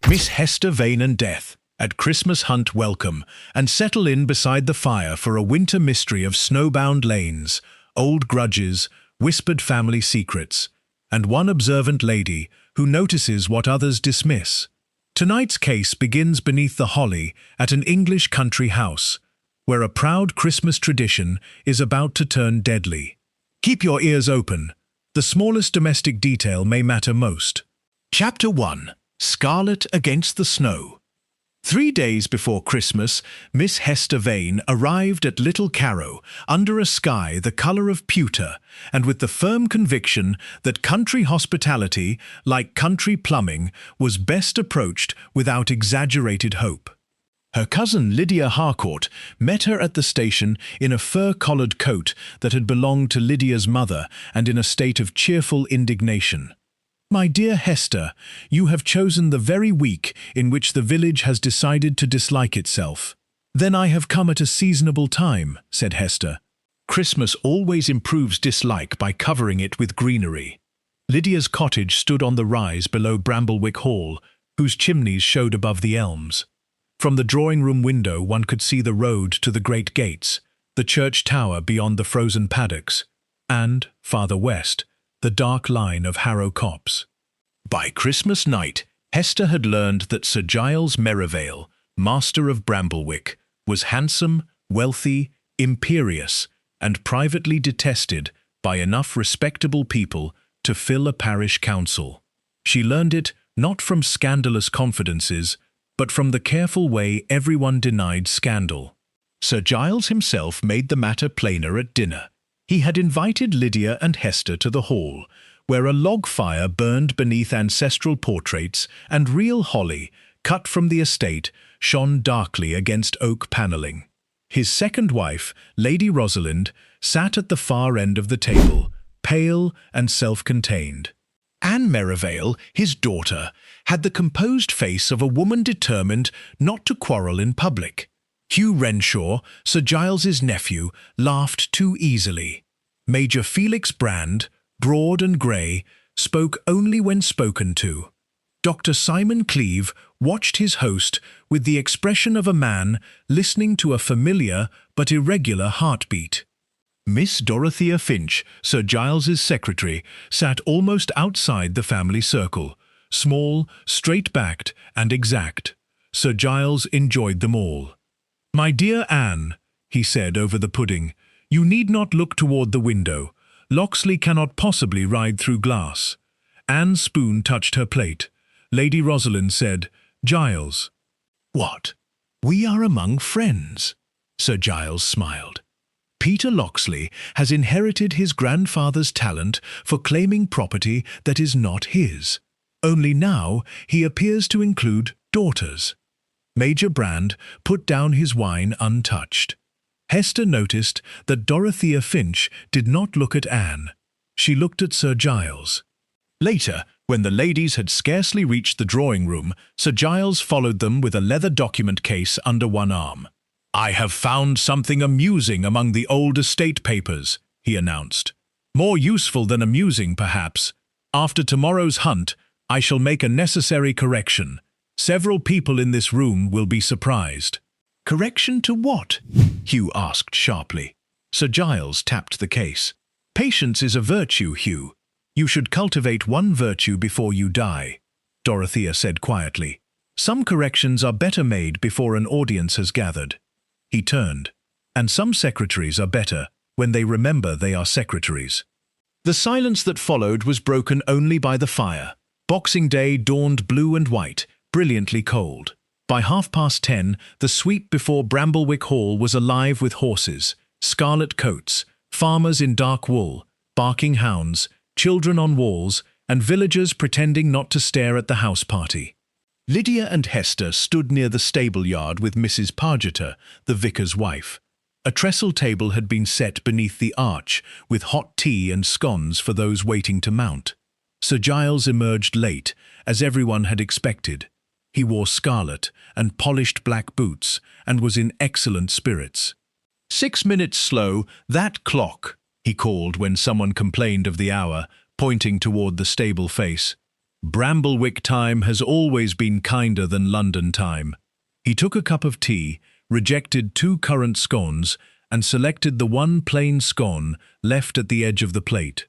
Miss Hester Vane and Death, at Christmas hunt welcome, and settle in beside the fire for a winter mystery of snowbound lanes, old grudges, whispered family secrets, and one observant lady who notices what others dismiss. Tonight's case begins beneath the holly at an English country house, where a proud Christmas tradition is about to turn deadly. Keep your ears open. The smallest domestic detail may matter most. Chapter 1. Scarlet Against the Snow. 3 days before Christmas, Miss Hester Vane arrived at Little Carrow under a sky the colour of pewter, and with the firm conviction that country hospitality, like country plumbing, was best approached without exaggerated hope. Her cousin Lydia Harcourt met her at the station in a fur-collared coat that had belonged to Lydia's mother and in a state of cheerful indignation. "My dear Hester, you have chosen the very week in which the village has decided to dislike itself." "Then I have come at a seasonable time," said Hester. "Christmas always improves dislike by covering it with greenery." Lydia's cottage stood on the rise below Bramblewick Hall, whose chimneys showed above the elms. From the drawing-room window one could see the road to the great gates, the church tower beyond the frozen paddocks, and, farther west, the dark line of Harrow Copse. By Christmas night, Hester had learned that Sir Giles Merivale, master of Bramblewick, was handsome, wealthy, imperious, and privately detested by enough respectable people to fill a parish council. She learned it not from scandalous confidences, but from the careful way everyone denied scandal. Sir Giles himself made the matter plainer at dinner. He had invited Lydia and Hester to the hall, where a log fire burned beneath ancestral portraits and real holly, cut from the estate, shone darkly against oak panelling. His second wife, Lady Rosalind, sat at the far end of the table, pale and self-contained. Anne Merivale, his daughter, had the composed face of a woman determined not to quarrel in public. Hugh Renshaw, Sir Giles's nephew, laughed too easily. Major Felix Brand, broad and grey, spoke only when spoken to. Dr. Simon Cleeve watched his host with the expression of a man listening to a familiar but irregular heartbeat. Miss Dorothea Finch, Sir Giles's secretary, sat almost outside the family circle, small, straight-backed, and exact. Sir Giles enjoyed them all. "My dear Anne," he said over the pudding, "you need not look toward the window. Locksley cannot possibly ride through glass." Anne's spoon touched her plate. Lady Rosalind said, "Giles." "What? We are among friends." Sir Giles smiled. "Peter Locksley has inherited his grandfather's talent for claiming property that is not his. Only now he appears to include daughters." Major Brand put down his wine untouched. Hester noticed that Dorothea Finch did not look at Anne. She looked at Sir Giles. Later, when the ladies had scarcely reached the drawing-room, Sir Giles followed them with a leather document case under one arm. "I have found something amusing among the old estate papers," he announced. "More useful than amusing, perhaps. After tomorrow's hunt, I shall make a necessary correction. Several people in this room will be surprised." "Correction to what?" Hugh asked sharply. Sir Giles tapped the case. "Patience is a virtue, Hugh. You should cultivate one virtue before you die," Dorothea said quietly. "Some corrections are better made before an audience has gathered." He turned. "And some secretaries are better when they remember they are secretaries." The silence that followed was broken only by the fire. Boxing Day dawned blue and white, brilliantly cold. By 10:30, the sweep before Bramblewick Hall was alive with horses, scarlet coats, farmers in dark wool, barking hounds, children on walls, and villagers pretending not to stare at the house party. Lydia and Hester stood near the stable yard with Mrs. Pargeter, the vicar's wife. A trestle table had been set beneath the arch, with hot tea and scones for those waiting to mount. Sir Giles emerged late, as everyone had expected. He wore scarlet and polished black boots, and was in excellent spirits. 6 minutes slow, that clock," he called when someone complained of the hour, pointing toward the stable face. Bramblewick time has always been kinder than London time. He took a cup of tea, rejected 2 currant scones, and selected the one plain scone left at the edge of the plate.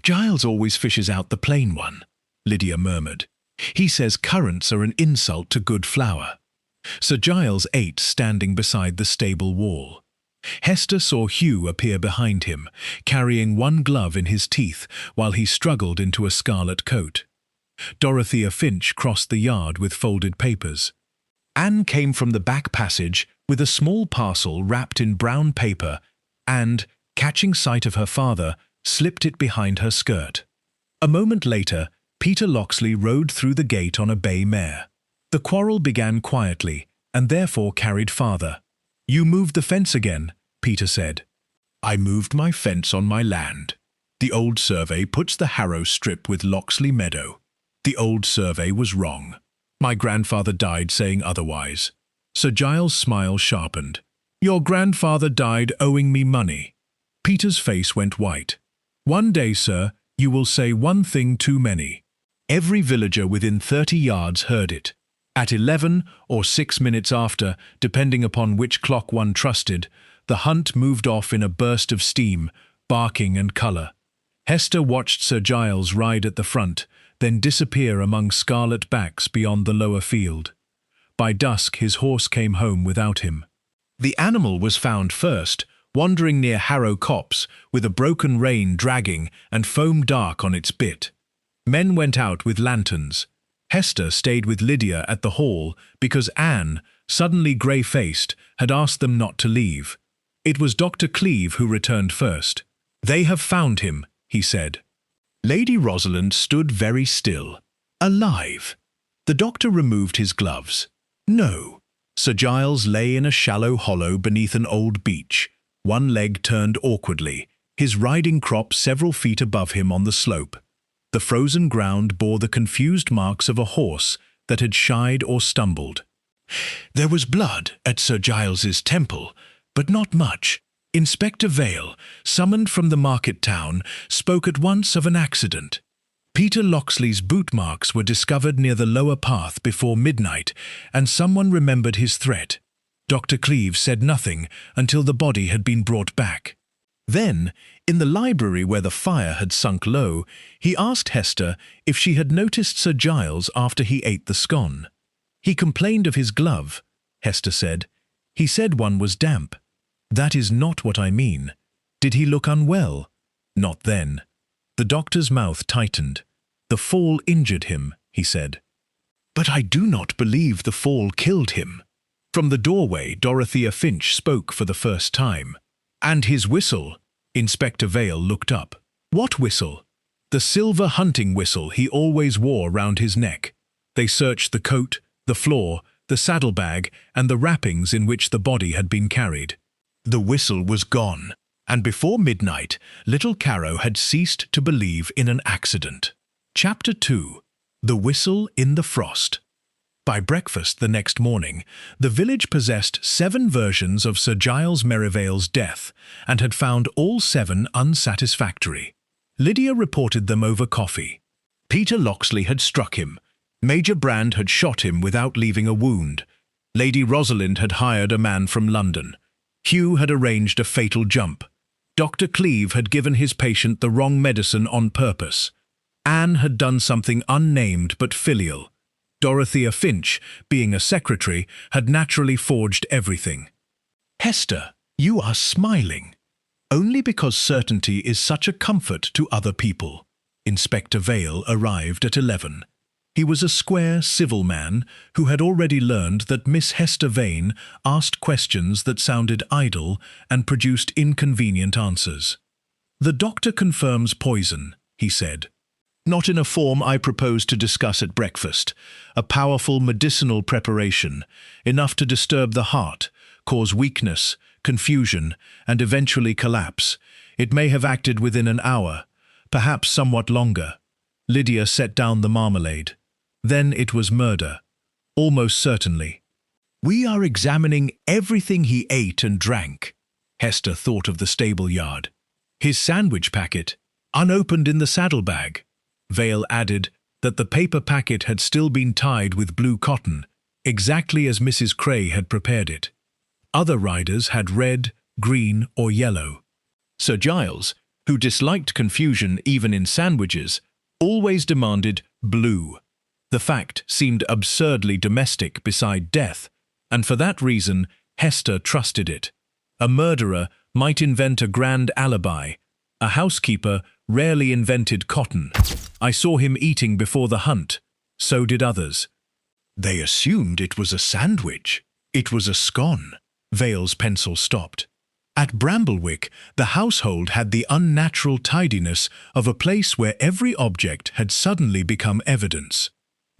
"Giles always fishes out the plain one," Lydia murmured. "He says currants are an insult to good flour." Sir Giles ate standing beside the stable wall. Hester saw Hugh appear behind him, carrying one glove in his teeth while he struggled into a scarlet coat. Dorothea Finch crossed the yard with folded papers. Anne came from the back passage with a small parcel wrapped in brown paper and, catching sight of her father, slipped it behind her skirt. A moment later, Peter Locksley rode through the gate on a bay mare. The quarrel began quietly, and therefore carried farther. "You moved the fence again," Peter said. "I moved my fence on my land. The old survey puts the Harrow strip with Locksley Meadow. The old survey was wrong. My grandfather died saying otherwise." Sir Giles' smile sharpened. "Your grandfather died owing me money." Peter's face went white. "One day, sir, you will say one thing too many." Every villager within 30 yards heard it. At 11 or 6 minutes after, depending upon which clock one trusted, the hunt moved off in a burst of steam, barking and colour. Hester watched Sir Giles ride at the front, then disappear among scarlet backs beyond the lower field. By dusk his horse came home without him. The animal was found first, wandering near Harrow Copse, with a broken rein dragging and foam dark on its bit. Men went out with lanterns. Hester stayed with Lydia at the hall because Anne, suddenly grey-faced, had asked them not to leave. It was Dr. Cleeve who returned first. "They have found him," he said. Lady Rosalind stood very still. "Alive?" The doctor removed his gloves. "No." Sir Giles lay in a shallow hollow beneath an old beech, one leg turned awkwardly, his riding crop several feet above him on the slope. The frozen ground bore the confused marks of a horse that had shied or stumbled. "There was blood at Sir Giles's temple, but not much. Inspector Vale, summoned from the market town, spoke at once of an accident. Peter Locksley's boot marks were discovered near the lower path before midnight, and someone remembered his threat. Dr. Cleeve said nothing until the body had been brought back. Then, in the library where the fire had sunk low, he asked Hester if she had noticed Sir Giles after he ate the scone. He complained of his glove, Hester said. He said one was damp. That is not what I mean. Did he look unwell? Not then. The doctor's mouth tightened. The fall injured him, he said. But I do not believe the fall killed him. From the doorway, Dorothea Finch spoke for the first time. And his whistle. Inspector Vale looked up. What whistle? The silver hunting whistle he always wore round his neck. They searched the coat, the floor, the saddlebag, and the wrappings in which the body had been carried. The whistle was gone, and before midnight, little Caro had ceased to believe in an accident. Chapter 2. The Whistle in the Frost. By breakfast the next morning, the village possessed 7 versions of Sir Giles Merivale's death, and had found all 7 unsatisfactory. Lydia reported them over coffee. Peter Locksley had struck him. Major Brand had shot him without leaving a wound. Lady Rosalind had hired a man from London. Hugh had arranged a fatal jump. Dr. Cleeve had given his patient the wrong medicine on purpose. Anne had done something unnamed but filial. Dorothea Finch, being a secretary, had naturally forged everything. Hester, you are smiling. Only because certainty is such a comfort to other people. Inspector Vale arrived at 11. He was a square, civil man who had already learned that Miss Hester Vane asked questions that sounded idle and produced inconvenient answers. "The doctor confirms poison," he said. "Not in a form I propose to discuss at breakfast. A powerful medicinal preparation, enough to disturb the heart, cause weakness, confusion, and eventually collapse. It may have acted within an hour, perhaps somewhat longer." Lydia set down the marmalade. "Then it was murder. Almost certainly." "We are examining everything he ate and drank." Hester thought of the stable yard. "His sandwich packet, unopened in the saddlebag." Vale added, that the paper packet had still been tied with blue cotton, exactly as Mrs. Cray had prepared it. Other riders had red, green, or yellow. Sir Giles, who disliked confusion even in sandwiches, always demanded blue. The fact seemed absurdly domestic beside death, and for that reason Hester trusted it. A murderer might invent a grand alibi. A housekeeper rarely invented cotton. I saw him eating before the hunt. So did others. They assumed it was a sandwich. It was a scone. Vale's pencil stopped. At Bramblewick, the household had the unnatural tidiness of a place where every object had suddenly become evidence.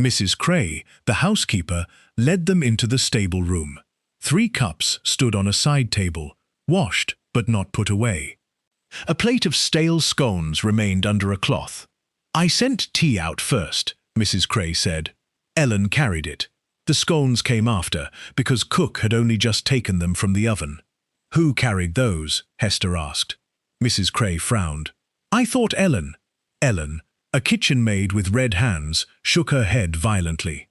Mrs. Cray, the housekeeper, led them into the stable room. 3 cups stood on a side table, washed but not put away. A plate of stale scones remained under a cloth. "I sent tea out first," Mrs. Cray said. Ellen carried it. The scones came after, because Cook had only just taken them from the oven. "Who carried those?" Hester asked. Mrs. Cray frowned. "I thought Ellen." Ellen, a kitchen maid with red hands, shook her head violently.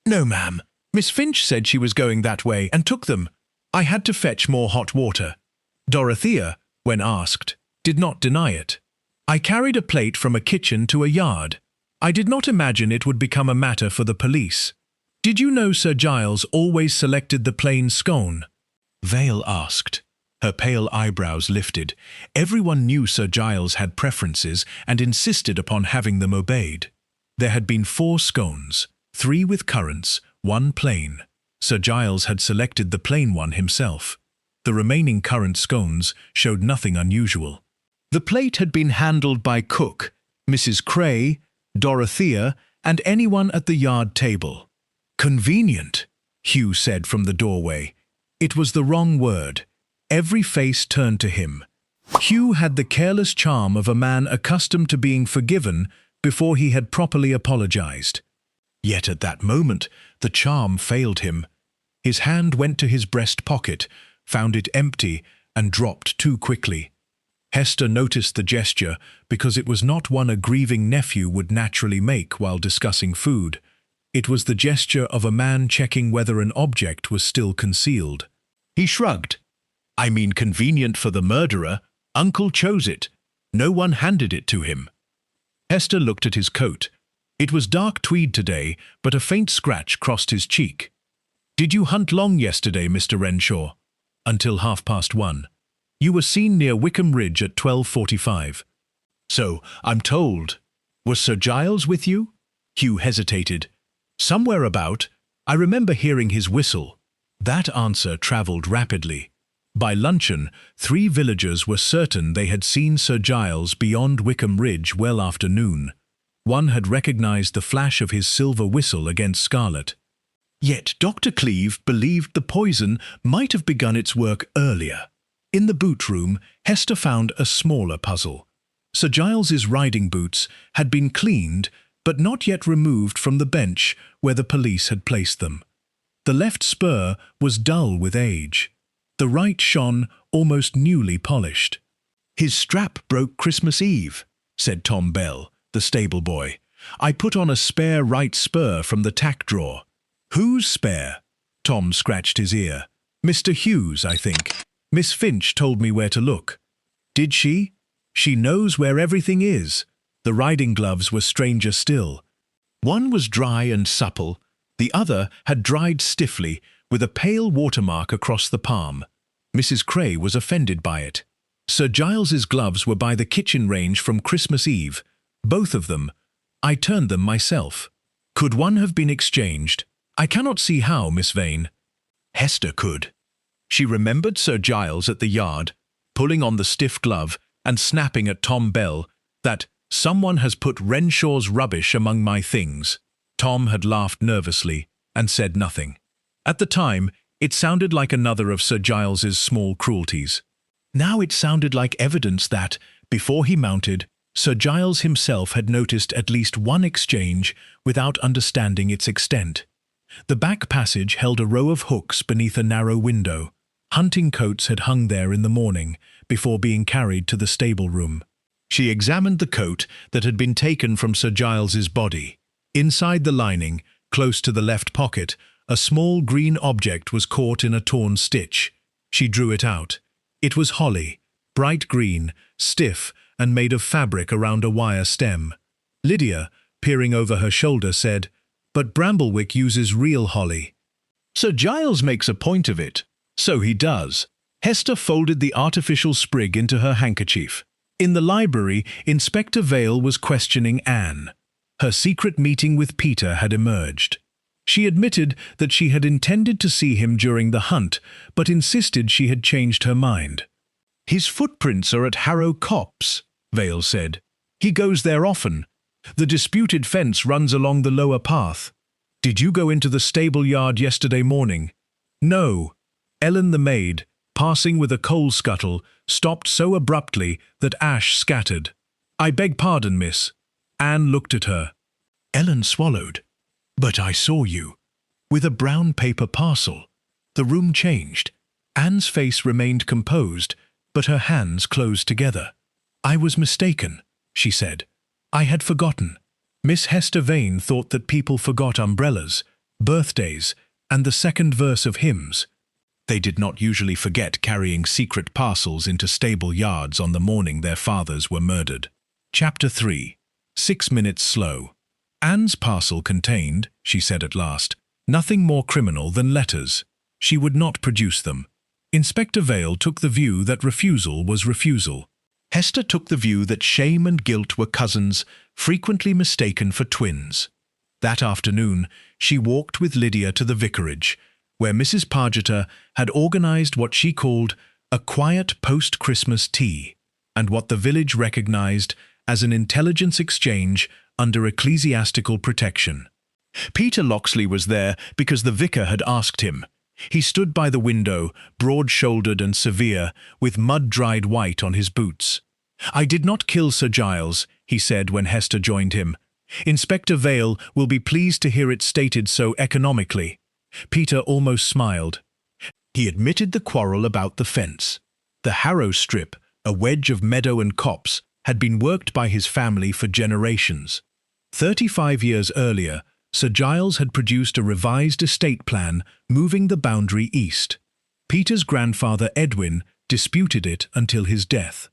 "No, ma'am. Miss Finch said she was going that way and took them. I had to fetch more hot water." Dorothea, when asked, did not deny it. "I carried a plate from a kitchen to a yard. I did not imagine it would become a matter for the police." "Did you know Sir Giles always selected the plain scone?" Vale asked. Her pale eyebrows lifted. Everyone knew Sir Giles had preferences and insisted upon having them obeyed. There had been 4 scones, 3 with currants, 1 plain. Sir Giles had selected the plain one himself. The remaining currant scones showed nothing unusual. The plate had been handled by Cook, Mrs. Cray, Dorothea, and anyone at the yard table. "Convenient," Hugh said from the doorway. It was the wrong word. Every face turned to him. Hugh had the careless charm of a man accustomed to being forgiven before he had properly apologized. Yet at that moment, the charm failed him. His hand went to his breast pocket, found it empty, and dropped too quickly. Hester noticed the gesture because it was not one a grieving nephew would naturally make while discussing food. It was the gesture of a man checking whether an object was still concealed. He shrugged. "I mean, convenient for the murderer. Uncle chose it. No one handed it to him." Hester looked at his coat. It was dark tweed today, but a faint scratch crossed his cheek. "Did you hunt long yesterday, Mr. Renshaw?" "Until 1:30. You were seen near Wickham Ridge at 12:45. "So, I'm told. Was Sir Giles with you?" Hugh hesitated. "Somewhere about. I remember hearing his whistle." That answer travelled rapidly. By luncheon, 3 villagers were certain they had seen Sir Giles beyond Wickham Ridge well after noon. One had recognized the flash of his silver whistle against scarlet. Yet Dr. Cleeve believed the poison might have begun its work earlier. In the boot room, Hester found a smaller puzzle. Sir Giles's riding boots had been cleaned, but not yet removed from the bench where the police had placed them. The left spur was dull with age. The right shone almost newly polished. "His strap broke Christmas Eve," said Tom Bell, the stable boy. "I put on a spare right spur from the tack drawer." "Whose spare?" Tom scratched his ear. "Mr. Hughes, I think. Miss Finch told me where to look." "Did she?" "She knows where everything is." The riding gloves were stranger still. One was dry and supple. The other had dried stiffly, with a pale watermark across the palm. Mrs. Cray was offended by it. Sir Giles's gloves were by the kitchen range from Christmas Eve. Both of them. I turned them myself. Could one have been exchanged? I cannot see how, Miss Vane. Hester could. She remembered Sir Giles at the yard, pulling on the stiff glove and snapping at Tom Bell that "someone has put Renshaw's rubbish among my things." Tom had laughed nervously and said nothing. At the time, it sounded like another of Sir Giles's small cruelties. Now it sounded like evidence that, before he mounted, Sir Giles himself had noticed at least one exchange without understanding its extent. The back passage held a row of hooks beneath a narrow window. Hunting coats had hung there in the morning, before being carried to the stable room. She examined the coat that had been taken from Sir Giles's body. Inside the lining, close to the left pocket, a small green object was caught in a torn stitch. She drew it out. It was holly, bright green, stiff, and made of fabric around a wire stem. Lydia, peering over her shoulder, said, "But Bramblewick uses real holly." "Sir Giles makes a point of it." "So he does." Hester folded the artificial sprig into her handkerchief. In the library, Inspector Vale was questioning Anne. Her secret meeting with Peter had emerged. She admitted that she had intended to see him during the hunt, but insisted she had changed her mind. "His footprints are at Harrow Copse," Vale said. "He goes there often. The disputed fence runs along the lower path." "Did you go into the stable yard yesterday morning?" "No." Ellen the maid, passing with a coal scuttle, stopped so abruptly that ash scattered. "I beg pardon, miss." Anne looked at her. Ellen swallowed. "But I saw you." With a brown paper parcel. The room changed. Anne's face remained composed, but her hands closed together. "I was mistaken," she said. "I had forgotten." Miss Hester Vane thought that people forgot umbrellas, birthdays, and the second verse of hymns. They did not usually forget carrying secret parcels into stable yards on the morning their fathers were murdered. Chapter 3. 6 minutes slow. Anne's parcel contained, she said at last, nothing more criminal than letters. She would not produce them. Inspector Vale took the view that refusal was refusal. Hester took the view that shame and guilt were cousins, frequently mistaken for twins. That afternoon, she walked with Lydia to the vicarage, where Mrs. Pargeter had organized what she called a quiet post-Christmas tea, and what the village recognized as an intelligence exchange under ecclesiastical protection. Peter Locksley was there because the vicar had asked him. He stood by the window, broad-shouldered and severe, with mud-dried white on his boots. "I did not kill Sir Giles," he said when Hester joined him. "Inspector Vale will be pleased to hear it stated so economically." Peter almost smiled. He admitted the quarrel about the fence. The Harrow strip, a wedge of meadow and copse, had been worked by his family for generations. 35 years earlier, Sir Giles had produced a revised estate plan moving the boundary east. Peter's grandfather Edwin disputed it until his death.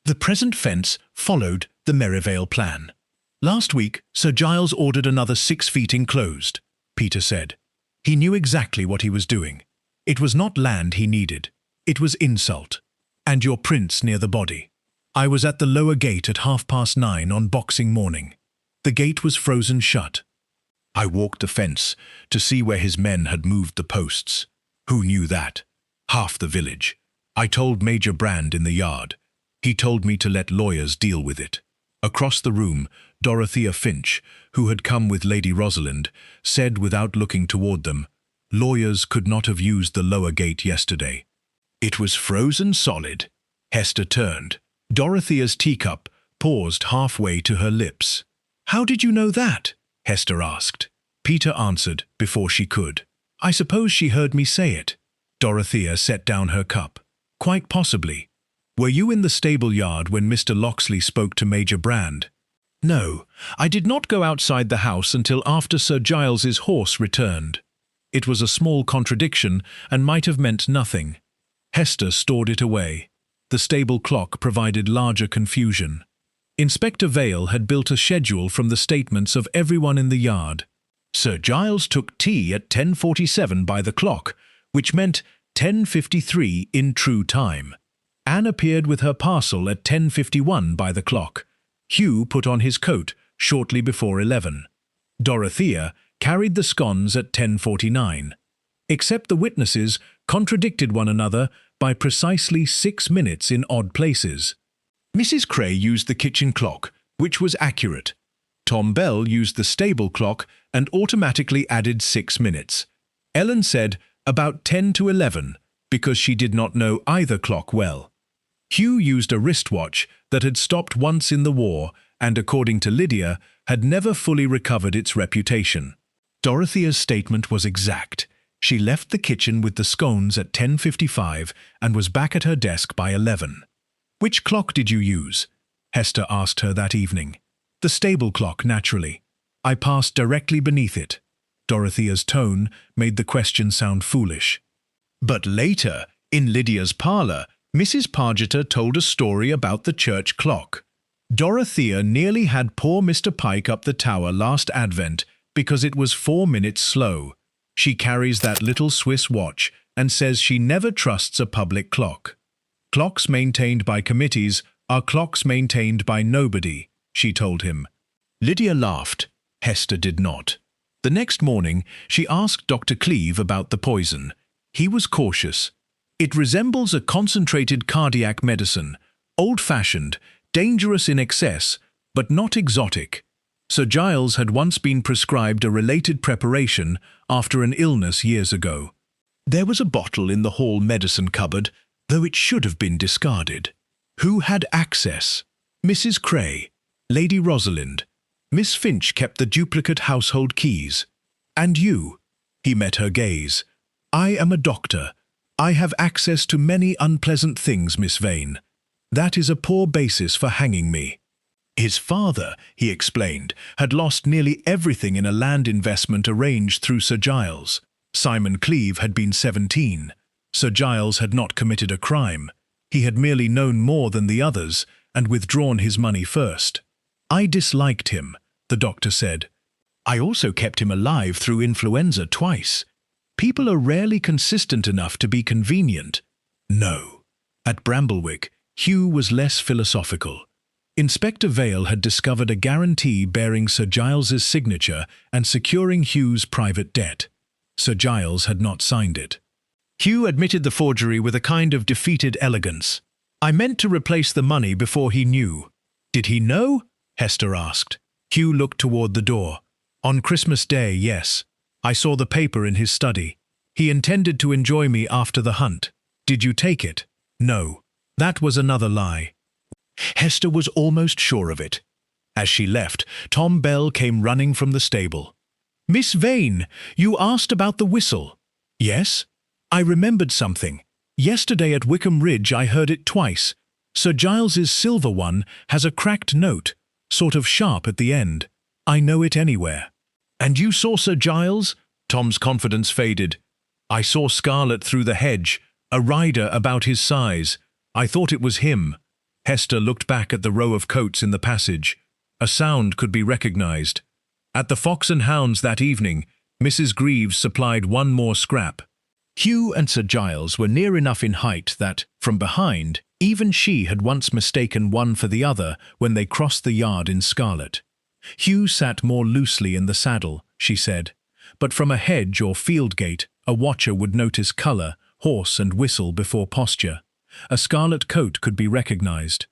The present fence followed the Merivale plan. "Last week, Sir Giles ordered another 6 feet enclosed," Peter said. He knew exactly what he was doing. It was not land he needed. It was insult. "And your prints near the body." "I was at the lower gate at 9:30 on Boxing morning. The gate was frozen shut. I walked the fence to see where his men had moved the posts. Who knew that? Half the village. I told Major Brand in the yard. He told me to let lawyers deal with it." Across the room, Dorothea Finch, who had come with Lady Rosalind, said without looking toward them, "Lawyers could not have used the lower gate yesterday." "It was frozen solid." Hester turned. Dorothea's teacup paused halfway to her lips. "How did you know that?" Hester asked. Peter answered before she could. "I suppose she heard me say it." Dorothea set down her cup. "Quite possibly. Were you in the stable yard when Mr. Locksley spoke to Major Brand?" "No, I did not go outside the house until after Sir Giles's horse returned." It was a small contradiction and might have meant nothing. Hester stored it away. The stable clock provided larger confusion. Inspector Vale had built a schedule from the statements of everyone in the yard. Sir Giles took tea at 10:47 by the clock, which meant 10:53 in true time. Anne appeared with her parcel at 10:51 by the clock. Hugh put on his coat shortly before 11. Dorothea carried the scones at 10:49. Except the witnesses contradicted one another by precisely 6 minutes in odd places. Mrs. Cray used the kitchen clock, which was accurate. Tom Bell used the stable clock and automatically added 6 minutes. Ellen said about 10 to 11 because she did not know either clock well. Hugh used a wristwatch that had stopped once in the war and, according to Lydia, had never fully recovered its reputation. Dorothea's statement was exact. She left the kitchen with the scones at 10:55 and was back at her desk by 11. "Which clock did you use?" Hester asked her that evening. "The stable clock, naturally." I passed directly beneath it. Dorothea's tone made the question sound foolish. But later, in Lydia's parlour, Mrs. Pargeter told a story about the church clock. Dorothea nearly had poor Mr. Pike up the tower last Advent because it was 4 minutes slow. She carries that little Swiss watch and says she never trusts a public clock. Clocks maintained by committees are clocks maintained by nobody, she told him. Lydia laughed. Hester did not. The next morning, she asked Dr. Cleeve about the poison. He was cautious. It resembles a concentrated cardiac medicine, old-fashioned, dangerous in excess, but not exotic. Sir Giles had once been prescribed a related preparation after an illness years ago. There was a bottle in the hall medicine cupboard, though it should have been discarded. Who had access? Mrs. Cray, Lady Rosalind. Miss Finch kept the duplicate household keys. And you? He met her gaze. I am a doctor. I have access to many unpleasant things, Miss Vane. That is a poor basis for hanging me. His father, he explained, had lost nearly everything in a land investment arranged through Sir Giles. Simon Cleeve had been 17. Sir Giles had not committed a crime. He had merely known more than the others and withdrawn his money first. I disliked him, the doctor said. I also kept him alive through influenza twice. People are rarely consistent enough to be convenient. No. At Bramblewick, Hugh was less philosophical. Inspector Vale had discovered a guarantee bearing Sir Giles's signature and securing Hugh's private debt. Sir Giles had not signed it. Hugh admitted the forgery with a kind of defeated elegance. I meant to replace the money before he knew. Did he know? Hester asked. Hugh looked toward the door. On Christmas Day, yes. I saw the paper in his study. He intended to enjoy me after the hunt. Did you take it? No. That was another lie. Hester was almost sure of it. As she left, Tom Bell came running from the stable. Miss Vane, you asked about the whistle. Yes? I remembered something. Yesterday at Wickham Ridge I heard it twice. Sir Giles's silver one has a cracked note, sort of sharp at the end. I know it anywhere. And you saw Sir Giles? Tom's confidence faded. I saw Scarlet through the hedge, a rider about his size. I thought it was him. Hester looked back at the row of coats in the passage. A sound could be recognized. At the Fox and Hounds that evening, Mrs. Greaves supplied one more scrap. Hugh and Sir Giles were near enough in height that, from behind, even she had once mistaken one for the other when they crossed the yard in Scarlet. Hugh sat more loosely in the saddle, she said, but from a hedge or field gate a watcher would notice colour, horse and whistle before posture. A scarlet coat could be recognized.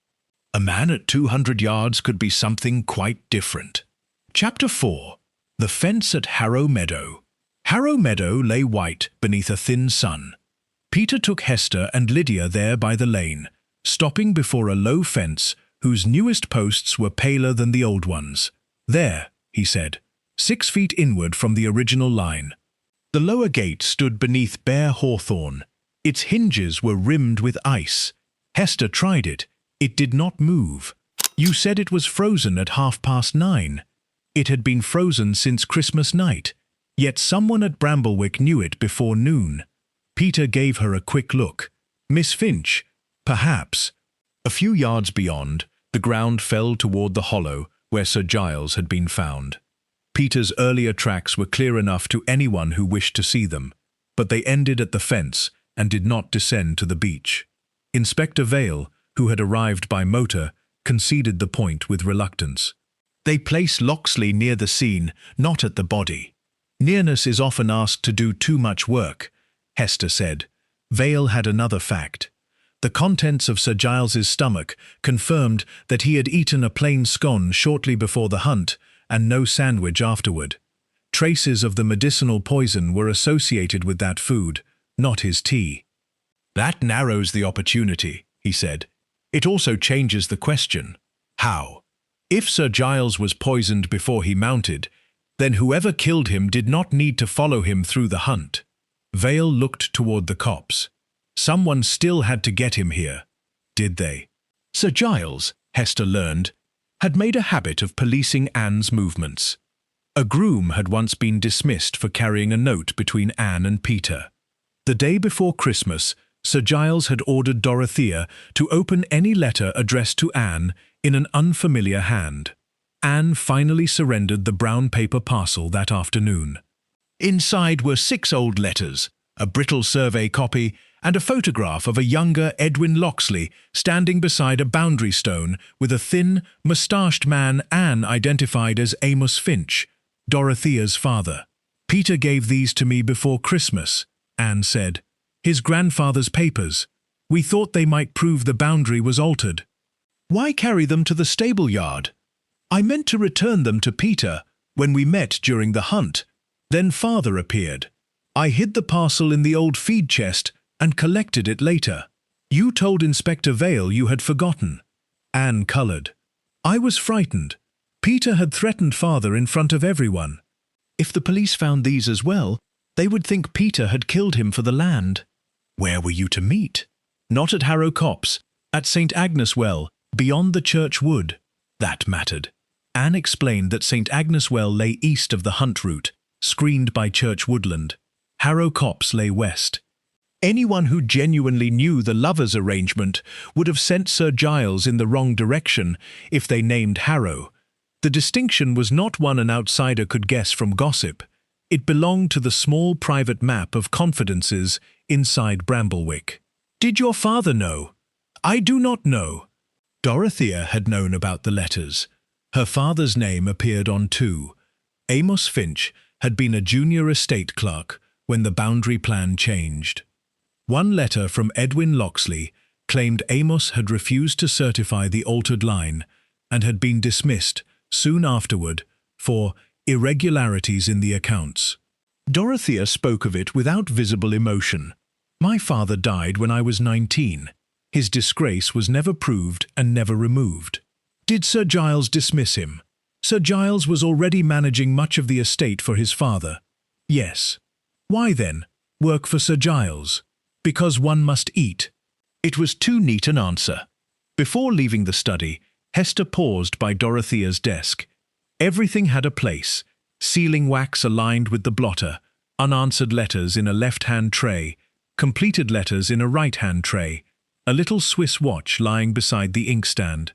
A man at 200 yards could be something quite different. Chapter 4. The Fence at Harrow Meadow. Harrow Meadow lay white beneath a thin sun. Peter took Hester and Lydia there by the lane, stopping before a low fence whose newest posts were paler than the old ones. There, he said, 6 feet inward from the original line. The lower gate stood beneath bare hawthorn. Its hinges were rimmed with ice. Hester tried it. It did not move. You said it was frozen at 9:30. It had been frozen since Christmas night, yet someone at Bramblewick knew it before noon. Peter gave her a quick look. Miss Finch, perhaps. A few yards beyond, the ground fell toward the hollow where Sir Giles had been found. Peter's earlier tracks were clear enough to anyone who wished to see them, but they ended at the fence and did not descend to the beach. Inspector Vale, who had arrived by motor, conceded the point with reluctance. They place Locksley near the scene, not at the body. Nearness is often asked to do too much work, Hester said. Vale had another fact. The contents of Sir Giles's stomach confirmed that he had eaten a plain scone shortly before the hunt and no sandwich afterward. Traces of the medicinal poison were associated with that food, not his tea. That narrows the opportunity, he said. It also changes the question. How? If Sir Giles was poisoned before he mounted, then whoever killed him did not need to follow him through the hunt. Vale looked toward the copse. Someone still had to get him here. Did they? Sir Giles, Hester learned, had made a habit of policing Anne's movements. A groom had once been dismissed for carrying a note between Anne and Peter. The day before Christmas, Sir Giles had ordered Dorothea to open any letter addressed to Anne in an unfamiliar hand. Anne finally surrendered the brown paper parcel that afternoon. Inside were 6 old letters, a brittle survey copy, and a photograph of a younger Edwin Locksley standing beside a boundary stone with a thin, moustached man Anne identified as Amos Finch, Dorothea's father. "Peter gave these to me before Christmas," Anne said. "His grandfather's papers. We thought they might prove the boundary was altered." "Why carry them to the stable yard?" "I meant to return them to Peter when we met during the hunt. Then father appeared. I hid the parcel in the old feed chest and collected it later. You told Inspector Vale you had forgotten." Anne coloured. "I was frightened. Peter had threatened father in front of everyone. If the police found these as well, they would think Peter had killed him for the land." "Where were you to meet?" "Not at Harrow Copse, at St. Agnes Well, beyond the church wood." That mattered. Anne explained that St. Agnes Well lay east of the hunt route, screened by church woodland. Harrow Copse lay west. Anyone who genuinely knew the lovers' arrangement would have sent Sir Giles in the wrong direction if they named Harrow. The distinction was not one an outsider could guess from gossip. It belonged to the small private map of confidences inside Bramblewick. "Did your father know?" "I do not know." Dorothea had known about the letters. Her father's name appeared on 2. Amos Finch had been a junior estate clerk when the boundary plan changed. One letter from Edwin Locksley claimed Amos had refused to certify the altered line and had been dismissed soon afterward for irregularities in the accounts. Dorothea spoke of it without visible emotion. "My father died when I was 19. His disgrace was never proved and never removed." "Did Sir Giles dismiss him?" "Sir Giles was already managing much of the estate for his father." "Yes." "Why then work for Sir Giles?" "Because one must eat." It was too neat an answer. Before leaving the study, Hester paused by Dorothea's desk. Everything had a place: sealing wax aligned with the blotter, unanswered letters in a left-hand tray, completed letters in a right-hand tray, a little Swiss watch lying beside the inkstand.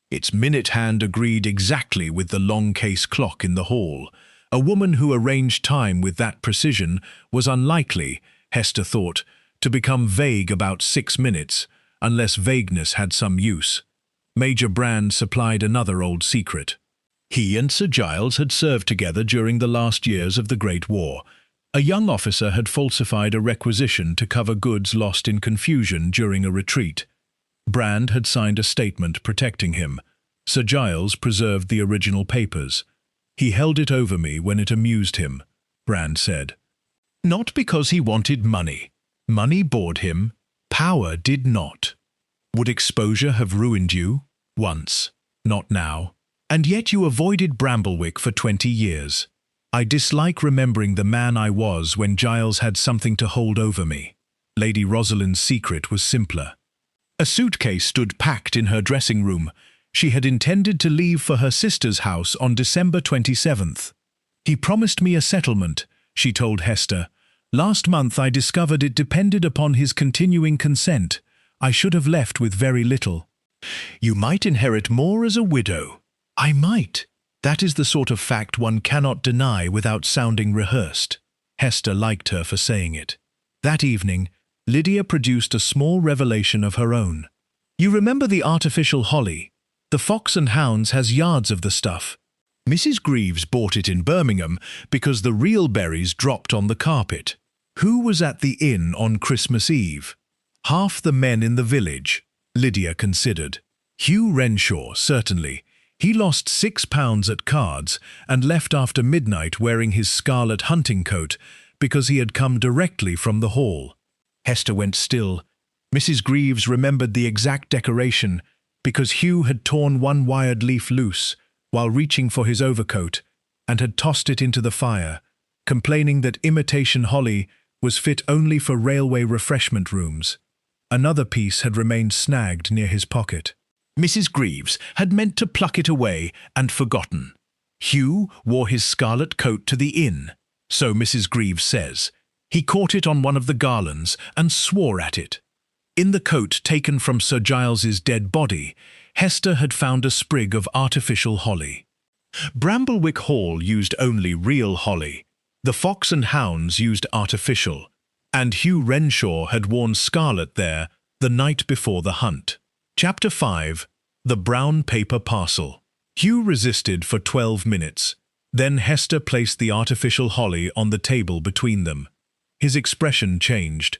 Its minute hand agreed exactly with the long case clock in the hall. A woman who arranged time with that precision was unlikely, Hester thought, to become vague about 6 minutes, unless vagueness had some use. Major Brand supplied another old secret. He and Sir Giles had served together during the last years of the Great War. A young officer had falsified a requisition to cover goods lost in confusion during a retreat. Brand had signed a statement protecting him. Sir Giles preserved the original papers. "He held it over me when it amused him," Brand said. "Not because he wanted money. Money bored him. Power did not. Would exposure have ruined you? Once. Not now. And yet you avoided Bramblewick for 20 years. I dislike remembering the man I was when Giles had something to hold over me." Lady Rosalind's secret was simpler. A suitcase stood packed in her dressing room. She had intended to leave for her sister's house on December 27th. "He promised me a settlement," she told Hester. "Last month I discovered it depended upon his continuing consent. I should have left with very little." "You might inherit more as a widow." "I might. That is the sort of fact one cannot deny without sounding rehearsed." Hester liked her for saying it. That evening, Lydia produced a small revelation of her own. "You remember the artificial holly? The Fox and Hounds has yards of the stuff. Mrs. Greaves bought it in Birmingham because the real berries dropped on the carpet. Who was at the inn on Christmas Eve? Half the men in the village," Lydia considered. "Hugh Renshaw, certainly. He lost £6 at cards and left after midnight wearing his scarlet hunting coat because he had come directly from the hall." Hester went still. Mrs. Greaves remembered the exact decoration because Hugh had torn one wired leaf loose while reaching for his overcoat and had tossed it into the fire, complaining that imitation holly was fit only for railway refreshment rooms. Another piece had remained snagged near his pocket. Mrs. Greaves had meant to pluck it away and forgotten. Hugh wore his scarlet coat to the inn, so Mrs. Greaves says. He caught it on one of the garlands and swore at it. In the coat taken from Sir Giles's dead body, Hester had found a sprig of artificial holly. Bramblewick Hall used only real holly. The Fox and Hounds used artificial, and Hugh Renshaw had worn scarlet there the night before the hunt. Chapter 5. The Brown Paper Parcel. Hugh resisted for 12 minutes. Then Hester placed the artificial holly on the table between them. His expression changed.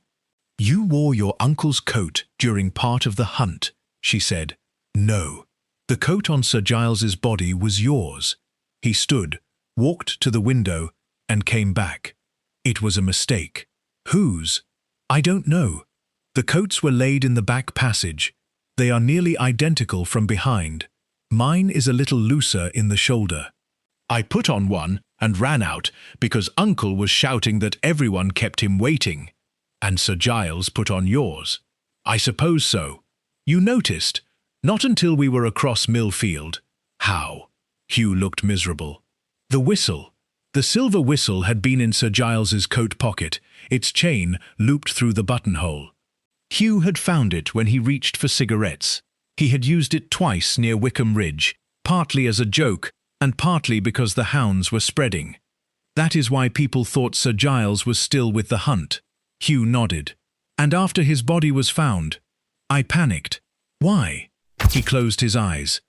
"You wore your uncle's coat during part of the hunt," she said. "No. The coat on Sir Giles's body was yours." He stood, walked to the window, and came back. "It was a mistake." "Whose?" "I don't know. The coats were laid in the back passage. They are nearly identical from behind. Mine is a little looser in the shoulder. I put on one and ran out because Uncle was shouting that everyone kept him waiting." "And Sir Giles put on yours?" "I suppose so. You noticed? Not until we were across Millfield." "How?" Hugh looked miserable. "The whistle. The silver whistle had been in Sir Giles's coat pocket, its chain looped through the buttonhole. Hugh had found it when he reached for cigarettes. He had used it twice near Wickham Ridge, partly as a joke and partly because the hounds were spreading. That is why people thought Sir Giles was still with the hunt." Hugh nodded. "And after his body was found, I panicked." "Why?" He closed his eyes.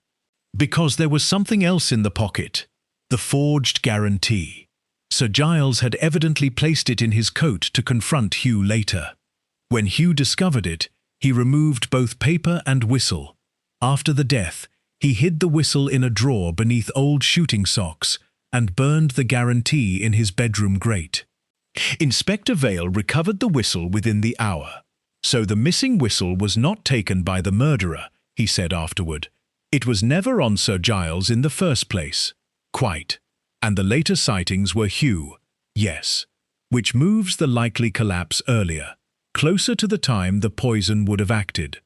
"Because there was something else in the pocket. The forged guarantee. Sir Giles had evidently placed it in his coat to confront Hugh later. When Hugh discovered it, he removed both paper and whistle. After the death, he hid the whistle in a drawer beneath old shooting socks and burned the guarantee in his bedroom grate. Inspector Vale recovered the whistle within the hour. So the missing whistle was not taken by the murderer, he said afterward. It was never on Sir Giles in the first place." "Quite. And the later sightings were Hugh." "Yes. Which moves the likely collapse earlier, closer to the time the poison would have acted."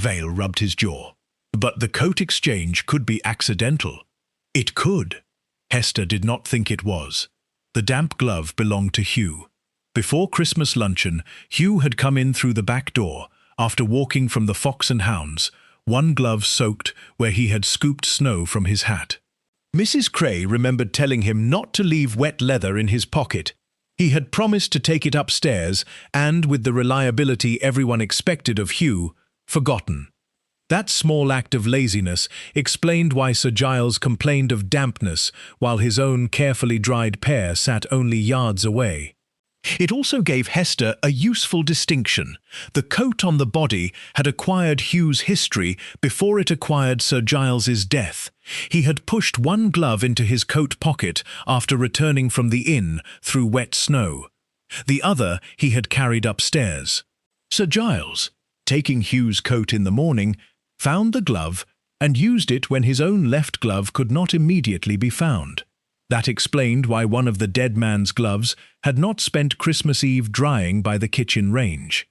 Vale rubbed his jaw. "But the coat exchange could be accidental." "It could." Hester did not think it was. The damp glove belonged to Hugh. Before Christmas luncheon, Hugh had come in through the back door, after walking from the Fox and Hounds, one glove soaked where he had scooped snow from his hat. Mrs. Cray remembered telling him not to leave wet leather in his pocket. He had promised to take it upstairs and, with the reliability everyone expected of Hugh, forgotten. That small act of laziness explained why Sir Giles complained of dampness while his own carefully dried pear sat only yards away. It also gave Hester a useful distinction. The coat on the body had acquired Hugh's history before it acquired Sir Giles's death. He had pushed one glove into his coat pocket after returning from the inn through wet snow. The other he had carried upstairs. Sir Giles, taking Hugh's coat in the morning, found the glove and used it when his own left glove could not immediately be found. That explained why one of the dead man's gloves had not spent Christmas Eve drying by the kitchen range.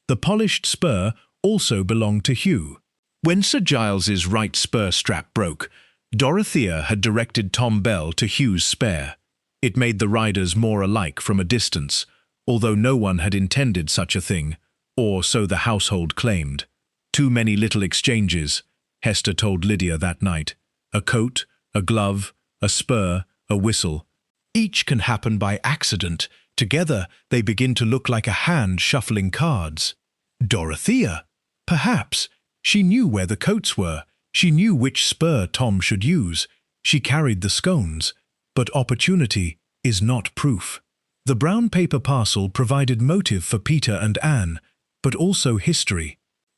The polished spur also belonged to Hugh. When Sir Giles's right spur strap broke, Dorothea had directed Tom Bell to Hugh's spare. It made the riders more alike from a distance, although no one had intended such a thing, or so the household claimed. Too many little exchanges, Hester told Lydia that night. A coat, a glove, a spur, a whistle. Each can happen by accident. Together they begin to look like a hand shuffling cards. Dorothea! Perhaps. She knew where the coats were. She knew which spur Tom should use. She carried the scones. But opportunity is not proof. The brown paper parcel provided motive for Peter and Anne, but also history.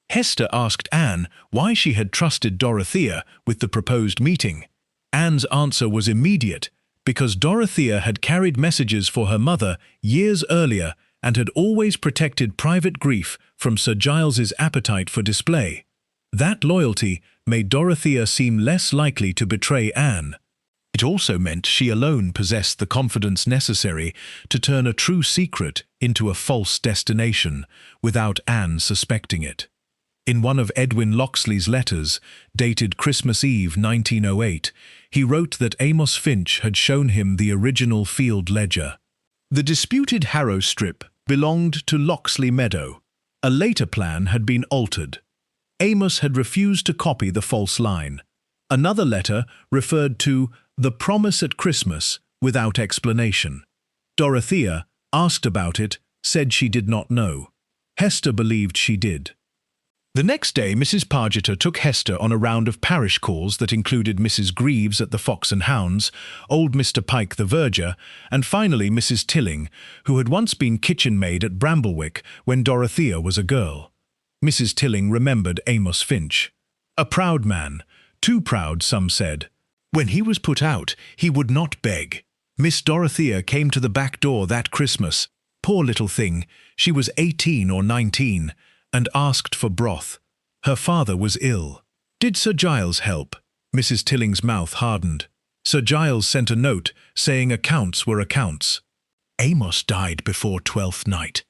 Hester asked Anne why she had trusted Dorothea with the proposed meeting. Anne's answer was immediate, because Dorothea had carried messages for her mother years earlier and had always protected private grief from Sir Giles's appetite for display. That loyalty made Dorothea seem less likely to betray Anne. It also meant she alone possessed the confidence necessary to turn a true secret into a false destination without Anne suspecting it. In one of Edwin Locksley's letters, dated Christmas Eve 1908, he wrote that Amos Finch had shown him the original field ledger. The disputed Harrow strip belonged to Locksley Meadow. A later plan had been altered. Amos had refused to copy the false line. Another letter referred to the promise at Christmas without explanation. Dorothea, asked about it, said she did not know. Hester believed she did. The next day, Mrs. Pargeter took Hester on a round of parish calls that included Mrs. Greaves at the Fox and Hounds, old Mr. Pike the verger, and finally Mrs. Tilling, who had once been kitchen maid at Bramblewick when Dorothea was a girl. Mrs. Tilling remembered Amos Finch. A proud man, too proud, some said. When he was put out, he would not beg. Miss Dorothea came to the back door that Christmas. Poor little thing, she was 18 or 19, and asked for broth. Her father was ill. Did Sir Giles help? Mrs. Tilling's mouth hardened. Sir Giles sent a note saying accounts were accounts. Amos died before Twelfth Night.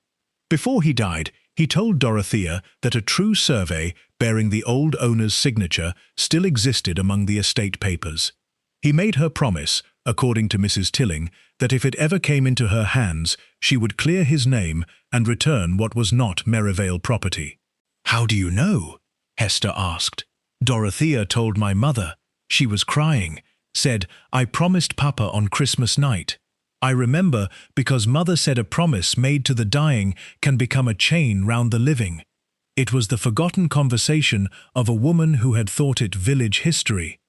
Before he died, he told Dorothea that a true survey bearing the old owner's signature still existed among the estate papers. He made her promise, according to Mrs. Tilling, that if it ever came into her hands, she would clear his name and return what was not Merivale property. "How do you know?" Hester asked. "Dorothea told my mother. She was crying, said, 'I promised Papa on Christmas night.' I remember because Mother said a promise made to the dying can become a chain round the living. It was the forgotten conversation of a woman who had thought it village history."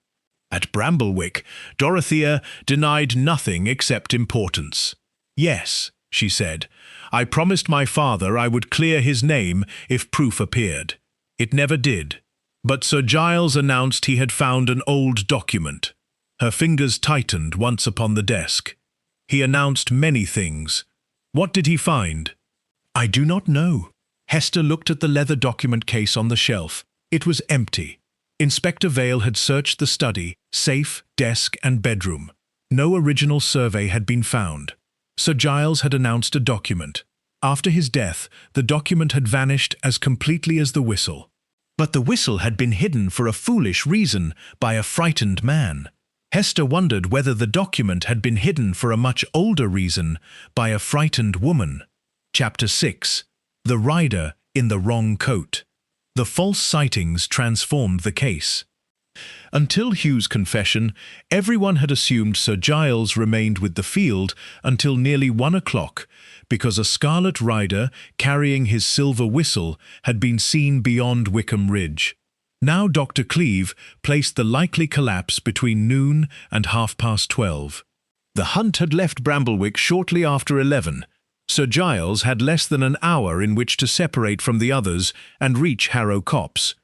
At Bramblewick, Dorothea denied nothing except importance. "Yes," she said, "I promised my father I would clear his name if proof appeared. It never did. But Sir Giles announced he had found an old document." Her fingers tightened once upon the desk. "He announced many things. What did he find?" "I do not know." Hester looked at the leather document case on the shelf. It was empty. Inspector Vale had searched the study, safe, desk, and bedroom. No original survey had been found. Sir Giles had announced a document. After his death, the document had vanished as completely as the whistle. But the whistle had been hidden for a foolish reason by a frightened man. Hester wondered whether the document had been hidden for a much older reason by a frightened woman. Chapter 6. The Rider in the Wrong Coat. The false sightings transformed the case. Until Hugh's confession, everyone had assumed Sir Giles remained with the field until nearly 1 o'clock, because a scarlet rider carrying his silver whistle had been seen beyond Wickham Ridge. Now Dr. Cleeve placed the likely collapse between noon and 12:30. The hunt had left Bramblewick shortly after 11. Sir Giles had less than an hour in which to separate from the others and reach Harrow Copse.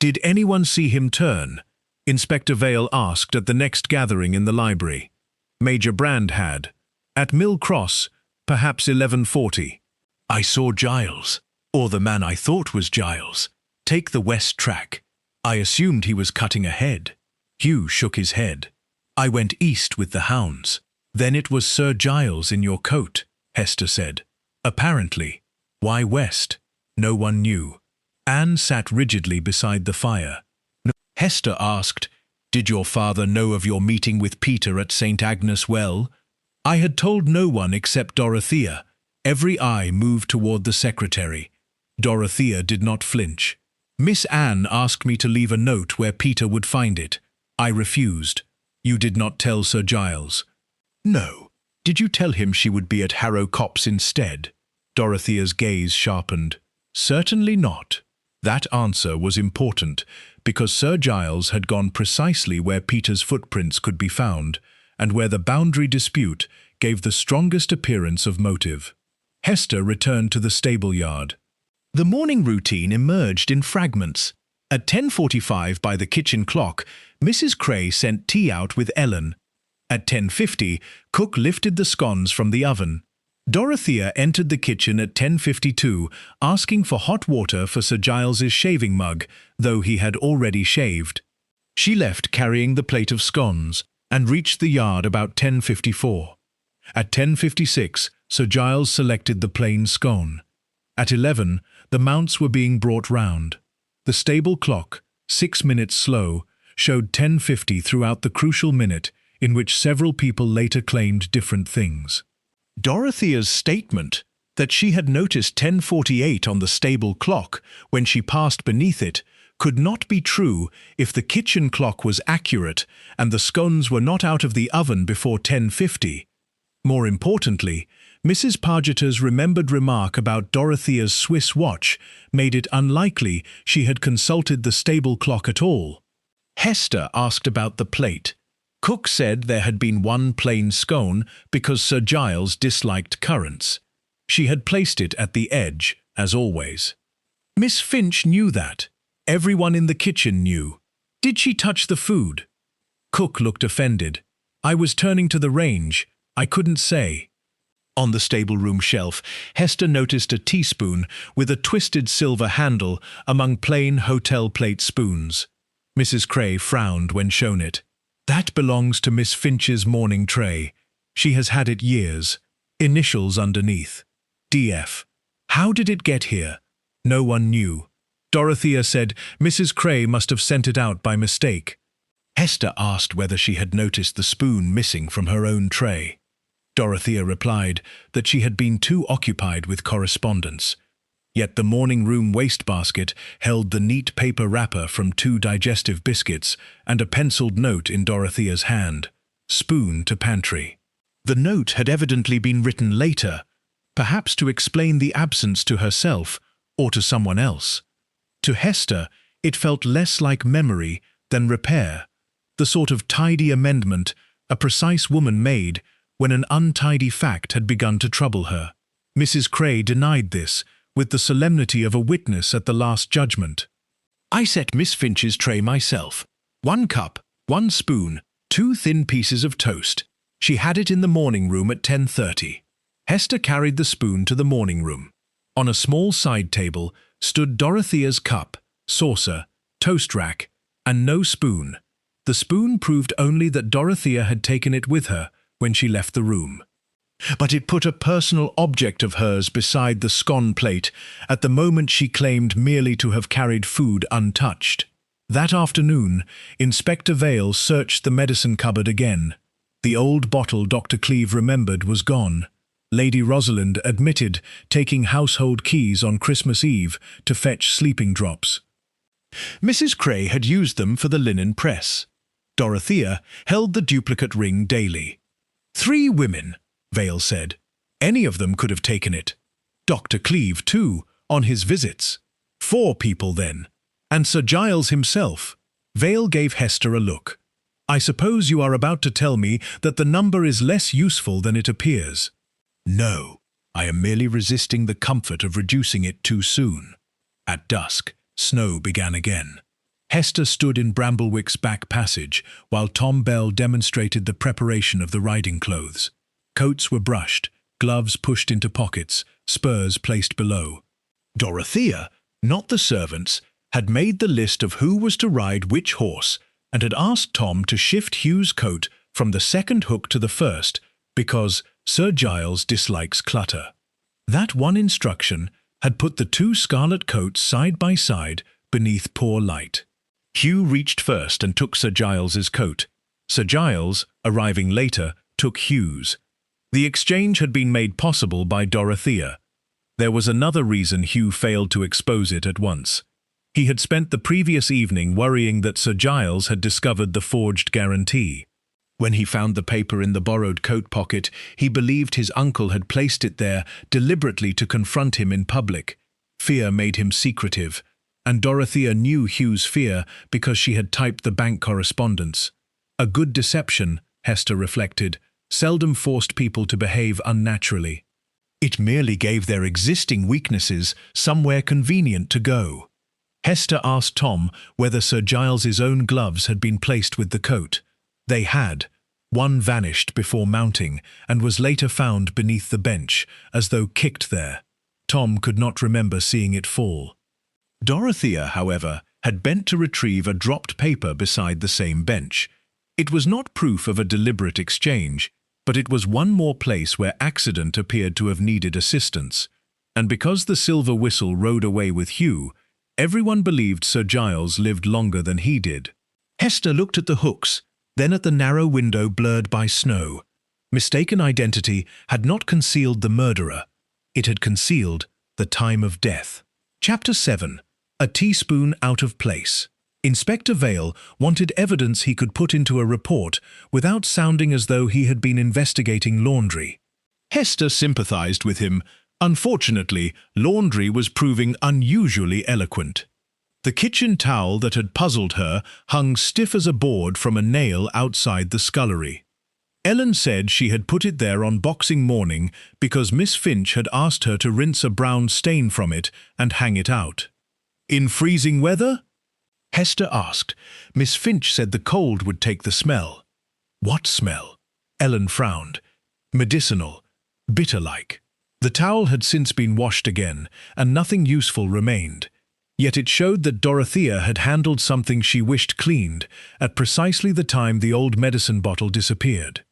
Did anyone see him turn? Inspector Vale asked at the next gathering in the library. Major Brand had. At Mill Cross, perhaps 11:40. "I saw Giles, or the man I thought was Giles, take the west track. I assumed he was cutting ahead." Hugh shook his head. "I went east with the hounds." "Then it was Sir Giles in your coat," Hester said. "Apparently. Why west?" No one knew. Anne sat rigidly beside the fire. Hester asked, "Did your father know of your meeting with Peter at St. Agnes Well?" "I had told no one except Dorothea." Every eye moved toward the secretary. Dorothea did not flinch. "Miss Anne asked me to leave a note where Peter would find it. I refused." "You did not tell Sir Giles?" "No." "Did you tell him she would be at Harrow Copse instead?" Dorothea's gaze sharpened. "Certainly not." That answer was important, because Sir Giles had gone precisely where Peter's footprints could be found, and where the boundary dispute gave the strongest appearance of motive. Hester returned to the stable yard. The morning routine emerged in fragments. At 10:45 by the kitchen clock, Mrs. Cray sent tea out with Ellen. At 10:50, cook lifted the scones from the oven. Dorothea entered the kitchen at 10:52, asking for hot water for Sir Giles's shaving mug, though he had already shaved. She left carrying the plate of scones, and reached the yard about 10:54. At 10:56, Sir Giles selected the plain scone. At 11, the mounts were being brought round. The stable clock, 6 minutes slow, showed 10:50 throughout the crucial minute in which several people later claimed different things. Dorothea's statement that she had noticed 10:48 on the stable clock when she passed beneath it could not be true if the kitchen clock was accurate and the scones were not out of the oven before 10:50. More importantly, Mrs. Pargeter's remembered remark about Dorothea's Swiss watch made it unlikely she had consulted the stable clock at all. Hester asked about the plate. Cook said there had been one plain scone because Sir Giles disliked currants. She had placed it at the edge, as always. Miss Finch knew that. Everyone in the kitchen knew. Did she touch the food? Cook looked offended. I was turning to the range. I couldn't say. On the stable room shelf, Hester noticed a teaspoon with a twisted silver handle among plain hotel plate spoons. Mrs. Cray frowned when shown it. That belongs to Miss Finch's morning tray. She has had it years. Initials underneath. D.F. How did it get here? No one knew. Dorothea said Mrs. Cray must have sent it out by mistake. Hester asked whether she had noticed the spoon missing from her own tray. Dorothea replied that she had been too occupied with correspondence. Yet the morning room wastebasket held the neat paper wrapper from 2 digestive biscuits and a penciled note in Dorothea's hand. Spoon to pantry. The note had evidently been written later, perhaps to explain the absence to herself or to someone else. To Hester, it felt less like memory than repair, the sort of tidy amendment a precise woman made when an untidy fact had begun to trouble her. Mrs. Cray denied this with the solemnity of a witness at the Last Judgment. I set Miss Finch's tray myself. 1 cup, 1 spoon, 2 thin pieces of toast. She had it in the morning room at 10:30. Hester carried the spoon to the morning room. On a small side table stood Dorothea's cup, saucer, toast rack, and no spoon. The spoon proved only that Dorothea had taken it with her when she left the room. But it put a personal object of hers beside the scone plate at the moment she claimed merely to have carried food untouched. That afternoon, Inspector Vale searched the medicine cupboard again. The old bottle Dr. Cleeve remembered was gone. Lady Rosalind admitted taking household keys on Christmas Eve to fetch sleeping drops. Mrs. Cray had used them for the linen press. Dorothea held the duplicate ring daily. 3 women, Vale said. Any of them could have taken it. Dr. Cleeve, too, on his visits. 4 people, then. And Sir Giles himself. Vale gave Hester a look. I suppose you are about to tell me that the number is less useful than it appears. No, I am merely resisting the comfort of reducing it too soon. At dusk, snow began again. Hester stood in Bramblewick's back passage while Tom Bell demonstrated the preparation of the riding clothes. Coats were brushed, gloves pushed into pockets, spurs placed below. Dorothea, not the servants, had made the list of who was to ride which horse and had asked Tom to shift Hugh's coat from the second hook to the first because Sir Giles dislikes clutter. That one instruction had put the 2 scarlet coats side by side beneath poor light. Hugh reached first and took Sir Giles's coat. Sir Giles, arriving later, took Hugh's. The exchange had been made possible by Dorothea. There was another reason Hugh failed to expose it at once. He had spent the previous evening worrying that Sir Giles had discovered the forged guarantee. When he found the paper in the borrowed coat pocket, he believed his uncle had placed it there deliberately to confront him in public. Fear made him secretive, and Dorothea knew Hugh's fear because she had typed the bank correspondence. A good deception, Hester reflected, seldom forced people to behave unnaturally. It merely gave their existing weaknesses somewhere convenient to go. Hester asked Tom whether Sir Giles's own gloves had been placed with the coat. They had. One vanished before mounting and was later found beneath the bench, as though kicked there. Tom could not remember seeing it fall. Dorothea, however, had bent to retrieve a dropped paper beside the same bench. It was not proof of a deliberate exchange, but it was one more place where accident appeared to have needed assistance. And because the silver whistle rode away with Hugh, Everyone believed Sir Giles lived longer than he did. Hester looked at the hooks, then at the narrow window blurred by snow. Mistaken identity had not concealed the murderer. It had concealed the time of death. Chapter 7. A teaspoon out of place. Inspector Vale wanted evidence he could put into a report without sounding as though he had been investigating laundry. Hester sympathized with him. Unfortunately, laundry was proving unusually eloquent. The kitchen towel that had puzzled her hung stiff as a board from a nail outside the scullery. Ellen said she had put it there on Boxing morning because Miss Finch had asked her to rinse a brown stain from it and hang it out. In freezing weather? Hester asked. Miss Finch said the cold would take the smell. What smell? Ellen frowned. Medicinal. Bitter-like. The towel had since been washed again, and nothing useful remained. Yet it showed that Dorothea had handled something she wished cleaned at precisely the time the old medicine bottle disappeared.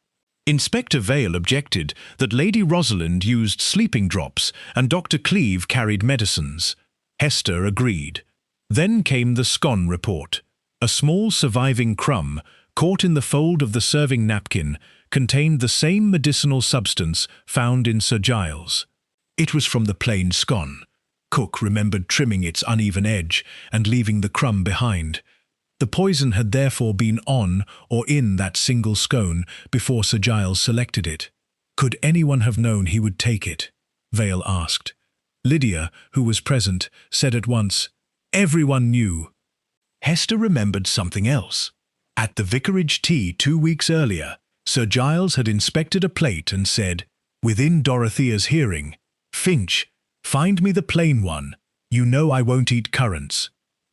Inspector Vale objected that Lady Rosalind used sleeping drops and Dr. Cleeve carried medicines. Hester agreed. Then came the scone report. A small surviving crumb, caught in the fold of the serving napkin, contained the same medicinal substance found in Sir Giles. It was from the plain scone. Cook remembered trimming its uneven edge and leaving the crumb behind. The poison had therefore been on or in that single scone before Sir Giles selected it. Could anyone have known he would take it? Vale asked. Lydia, who was present, said at once, "Everyone knew." Hester remembered something else. At the vicarage tea 2 weeks earlier, Sir Giles had inspected a plate and said, within Dorothea's hearing, "Finch, find me the plain one. You know I won't eat currants."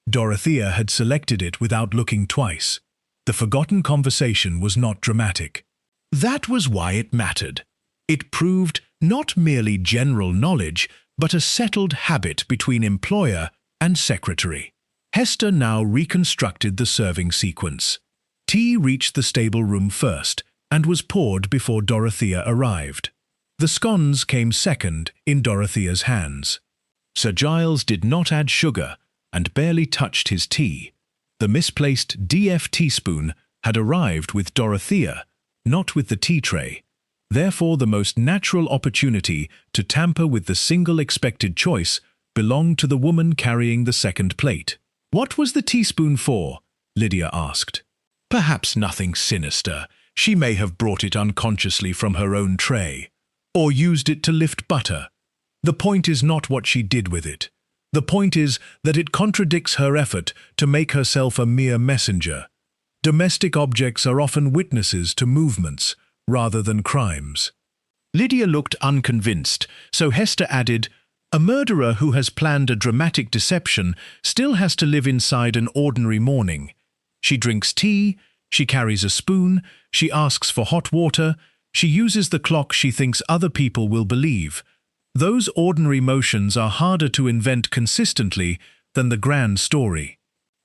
Dorothea had selected it without looking twice. The forgotten conversation was not dramatic. That was why it mattered. It proved not merely general knowledge, but a settled habit between employer and secretary. Hester now reconstructed the serving sequence. Tea reached the stable room first and was poured before Dorothea arrived. The scones came second in Dorothea's hands. Sir Giles did not add sugar and barely touched his tea. The misplaced DF teaspoon had arrived with Dorothea, not with the tea tray. Therefore, the most natural opportunity to tamper with the single expected choice belonged to the woman carrying the second plate. What was the teaspoon for? Lydia asked. Perhaps nothing sinister. She may have brought it unconsciously from her own tray, or used it to lift butter. The point is not what she did with it. The point is that it contradicts her effort to make herself a mere messenger. Domestic objects are often witnesses to movements, rather than crimes. Lydia looked unconvinced, so Hester added, "A murderer who has planned a dramatic deception still has to live inside an ordinary morning. She drinks tea, she carries a spoon, she asks for hot water, she uses the clock she thinks other people will believe. Those ordinary motions are harder to invent consistently than the grand story."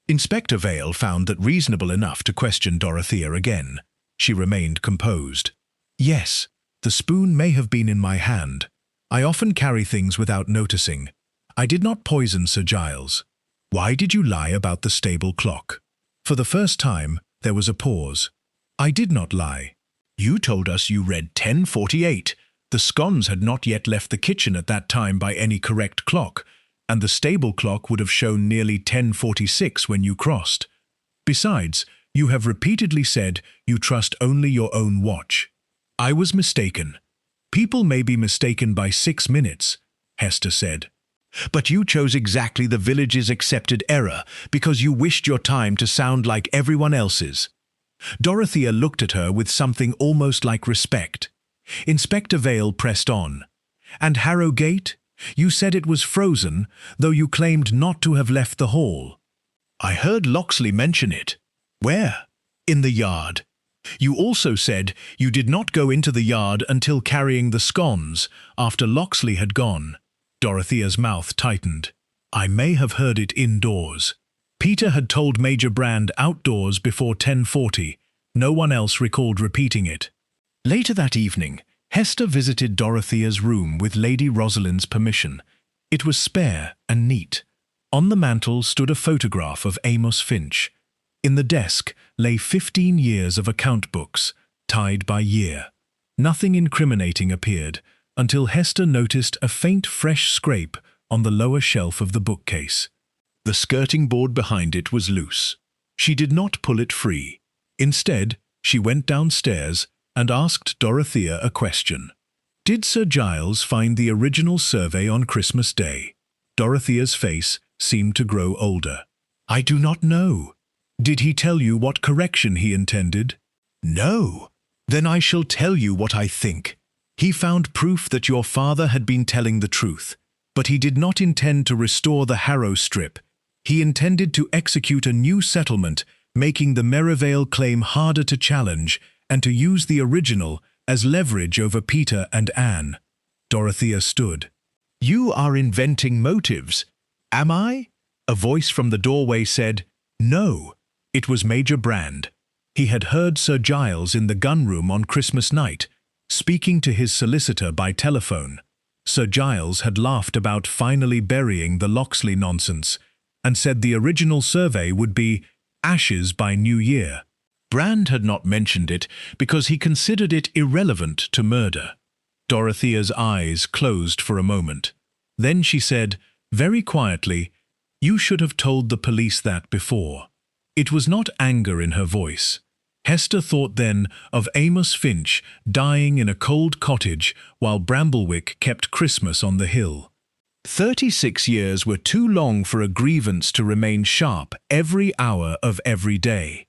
Inspector Vale found that reasonable enough to question Dorothea again. She remained composed. "Yes, the spoon may have been in my hand. I often carry things without noticing. I did not poison Sir Giles. Why did you lie about the stable clock?" For the first time, there was a pause. "I did not lie. You told us you read 10:48. The scones had not yet left the kitchen at that time by any correct clock, and the stable clock would have shown nearly 10:46 when you crossed. Besides, you have repeatedly said you trust only your own watch." "I was mistaken." "People may be mistaken by 6 minutes," Hester said. "But you chose exactly the village's accepted error because you wished your time to sound like everyone else's." Dorothea looked at her with something almost like respect. Inspector Vale pressed on. "And Harrowgate? You said it was frozen, though you claimed not to have left the hall." "I heard Locksley mention it." "Where?" "In the yard. You also said you did not go into the yard until carrying the scones, after Locksley had gone." Dorothea's mouth tightened. "I may have heard it indoors. Peter had told Major Brand outdoors before 10:40. No one else recalled repeating it." Later that evening, Hester visited Dorothea's room with Lady Rosalind's permission. It was spare and neat. On the mantel stood a photograph of Amos Finch. In the desk lay 15 years of account books, tied by year. Nothing incriminating appeared until Hester noticed a faint fresh scrape on the lower shelf of the bookcase. The skirting board behind it was loose. She did not pull it free. Instead, she went downstairs and asked Dorothea a question. Did Sir Giles find the original survey on Christmas Day? Dorothea's face seemed to grow older. I do not know. Did he tell you what correction he intended? No. Then I shall tell you what I think. He found proof that your father had been telling the truth, but he did not intend to restore the Harrow strip. He intended to execute a new settlement, making the Merivale claim harder to challenge and to use the original as leverage over Peter and Anne. Dorothea stood. You are inventing motives. Am I? A voice from the doorway said, No. It was Major Brand. He had heard Sir Giles in the gun-room on Christmas night, speaking to his solicitor by telephone. Sir Giles had laughed about finally burying the Locksley nonsense and said the original survey would be ashes by New Year. Brand had not mentioned it because he considered it irrelevant to murder. Dorothea's eyes closed for a moment. Then she said, very quietly, You should have told the police that before. It was not anger in her voice. Hester thought then of Amos Finch dying in a cold cottage while Bramblewick kept Christmas on the hill. 36 years were too long for a grievance to remain sharp every hour of every day.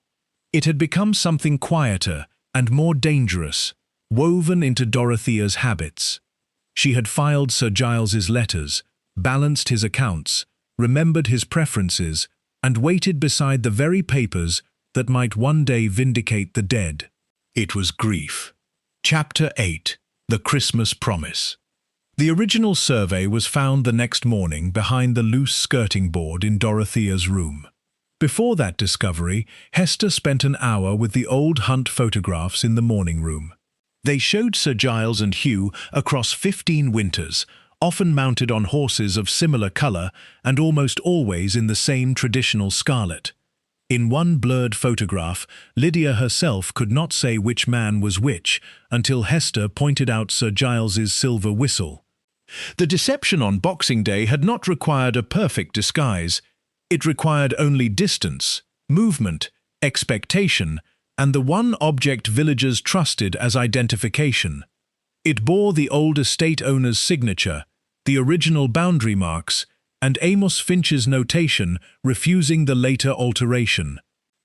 It had become something quieter and more dangerous, woven into Dorothea's habits. She had filed Sir Giles's letters, balanced his accounts, remembered his preferences, and waited beside the very papers that might one day vindicate the dead. It was grief. Chapter 8. The Christmas Promise. The original survey was found the next morning behind the loose skirting board in Dorothea's room. Before that discovery, Hester spent an hour with the old Hunt photographs in the morning room. They showed Sir Giles and Hugh across 15 winters, often mounted on horses of similar colour and almost always in the same traditional scarlet. In one blurred photograph, Lydia herself could not say which man was which until Hester pointed out Sir Giles's silver whistle. The deception on Boxing Day had not required a perfect disguise. It required only distance, movement, expectation, and the one object villagers trusted as identification. It bore the old estate owner's signature, the original boundary marks, and Amos Finch's notation refusing the later alteration.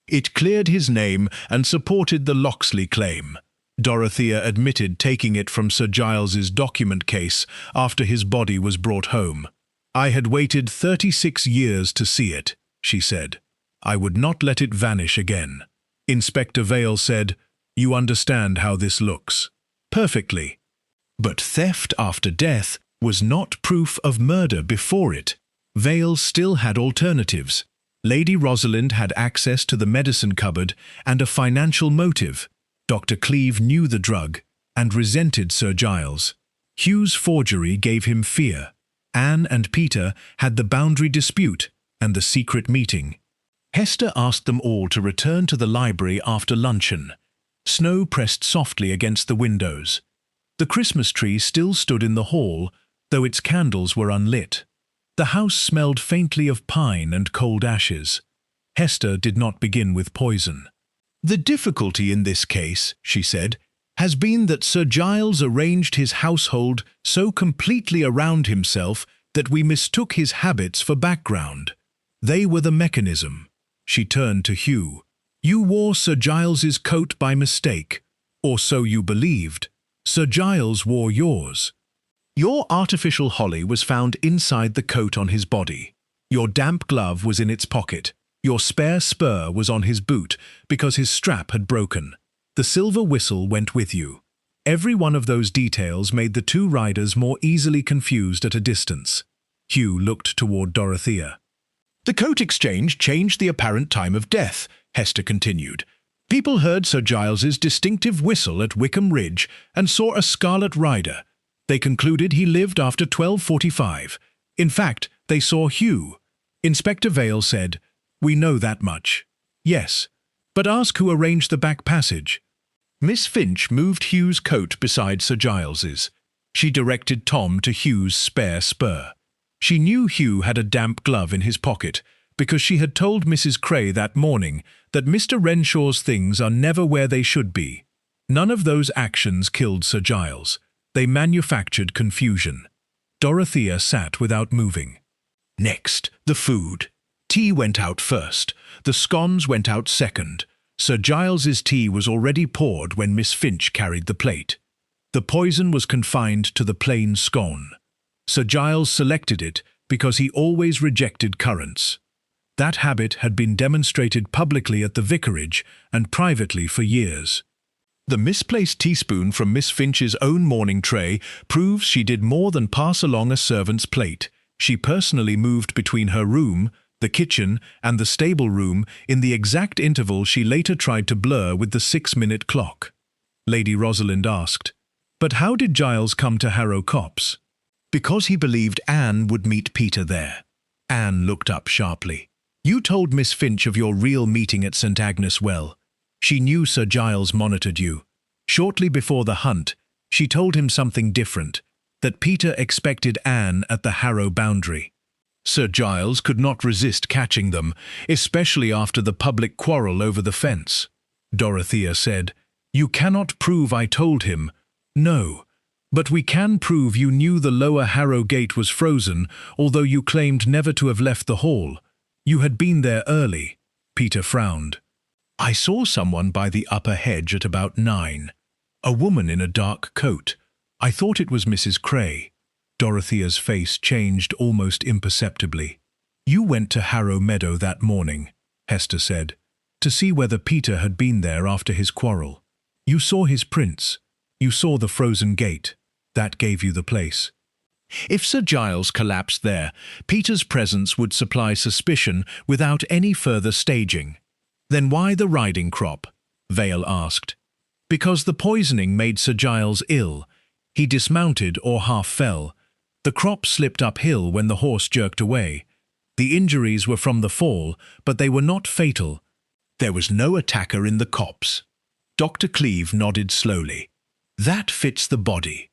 It cleared his name and supported the Locksley claim. Dorothea admitted taking it from Sir Giles's document case after his body was brought home. I had waited 36 years to see it, she said. I would not let it vanish again. Inspector Vale said, You understand how this looks. Perfectly. But theft after death was not proof of murder before it. Vale still had alternatives. Lady Rosalind had access to the medicine cupboard and a financial motive. Dr. Cleeve knew the drug and resented Sir Giles. Hugh's forgery gave him fear. Anne and Peter had the boundary dispute and the secret meeting. Hester asked them all to return to the library after luncheon. Snow pressed softly against the windows. The Christmas tree still stood in the hall, though its candles were unlit. The house smelled faintly of pine and cold ashes. Hester did not begin with poison. The difficulty in this case, she said, has been that Sir Giles arranged his household so completely around himself that we mistook his habits for background. They were the mechanism. She turned to Hugh. You wore Sir Giles's coat by mistake, or so you believed. Sir Giles wore yours. Your artificial holly was found inside the coat on his body. Your damp glove was in its pocket. Your spare spur was on his boot because his strap had broken. The silver whistle went with you. Every one of those details made the two riders more easily confused at a distance. Hugh looked toward Dorothea. The coat exchange changed the apparent time of death, Hester continued. People heard Sir Giles's distinctive whistle at Wickham Ridge and saw a scarlet rider. They concluded he lived after 12:45. In fact, they saw Hugh. Inspector Vale said, "We know that much." "Yes, but ask who arranged the back passage." Miss Finch moved Hugh's coat beside Sir Giles's. She directed Tom to Hugh's spare spur. She knew Hugh had a damp glove in his pocket, because she had told Mrs. Cray that morning that Mr. Renshaw's things are never where they should be. None of those actions killed Sir Giles. They manufactured confusion. Dorothea sat without moving. Next, the food. Tea went out first. The scones went out second. Sir Giles's tea was already poured when Miss Finch carried the plate. The poison was confined to the plain scone. Sir Giles selected it because he always rejected currants. That habit had been demonstrated publicly at the vicarage and privately for years. The misplaced teaspoon from Miss Finch's own morning tray proves she did more than pass along a servant's plate. She personally moved between her room, the kitchen, and the stable room in the exact interval she later tried to blur with the 6-minute clock. Lady Rosalind asked, "But how did Giles come to Harrow Copse?" "Because he believed Anne would meet Peter there." Anne looked up sharply. "You told Miss Finch of your real meeting at St. Agnes Well. She knew Sir Giles monitored you. Shortly before the hunt, she told him something different, that Peter expected Anne at the Harrow boundary. Sir Giles could not resist catching them, especially after the public quarrel over the fence." Dorothea said, "You cannot prove I told him." "No, but we can prove you knew the lower Harrow gate was frozen, although you claimed never to have left the hall. You had been there early." Peter frowned. "I saw someone by the upper hedge at about 9. A woman in a dark coat. I thought it was Mrs. Cray." Dorothea's face changed almost imperceptibly. "You went to Harrow Meadow that morning," Hester said, "to see whether Peter had been there after his quarrel. You saw his prints. You saw the frozen gate. That gave you the place. If Sir Giles collapsed there, Peter's presence would supply suspicion without any further staging." "Then why the riding crop?" Vale asked. "Because the poisoning made Sir Giles ill. He dismounted or half fell. The crop slipped uphill when the horse jerked away. The injuries were from the fall, but they were not fatal. There was no attacker in the copse." Dr. Cleeve nodded slowly. "That fits the body.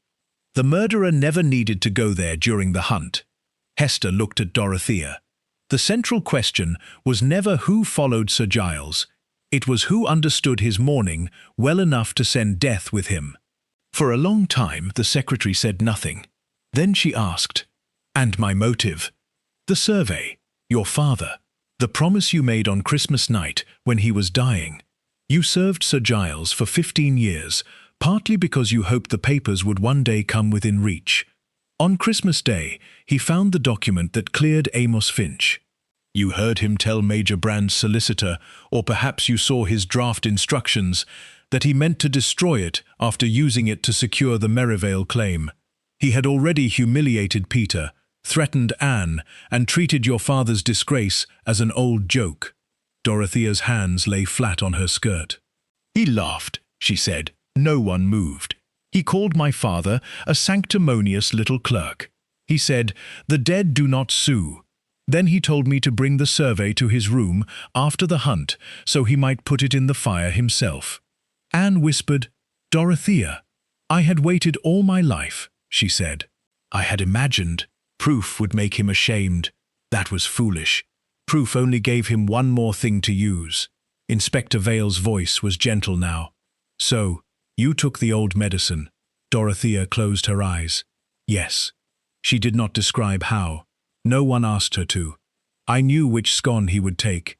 The murderer never needed to go there during the hunt." Hester looked at Dorothea. The central question was never who followed Sir Giles. It was who understood his mourning well enough to send death with him. For a long time the secretary said nothing. Then she asked, "And my motive?" "The survey. Your father. The promise you made on Christmas night when he was dying. You served Sir Giles for 15 years, partly because you hoped the papers would one day come within reach. On Christmas Day, he found the document that cleared Amos Finch. You heard him tell Major Brand's solicitor, or perhaps you saw his draft instructions, that he meant to destroy it after using it to secure the Merivale claim. He had already humiliated Peter, threatened Anne, and treated your father's disgrace as an old joke." Dorothea's hands lay flat on her skirt. "He laughed," she said. "No one moved. He called my father a sanctimonious little clerk. He said, 'The dead do not sue.' Then he told me to bring the survey to his room after the hunt so he might put it in the fire himself." Anne whispered, "Dorothea." "I had waited all my life," she said. "I had imagined proof would make him ashamed. That was foolish. Proof only gave him one more thing to use." Inspector Vale's voice was gentle now. "So, you took the old medicine." Dorothea closed her eyes. "Yes." She did not describe how. No one asked her to. "I knew which scone he would take.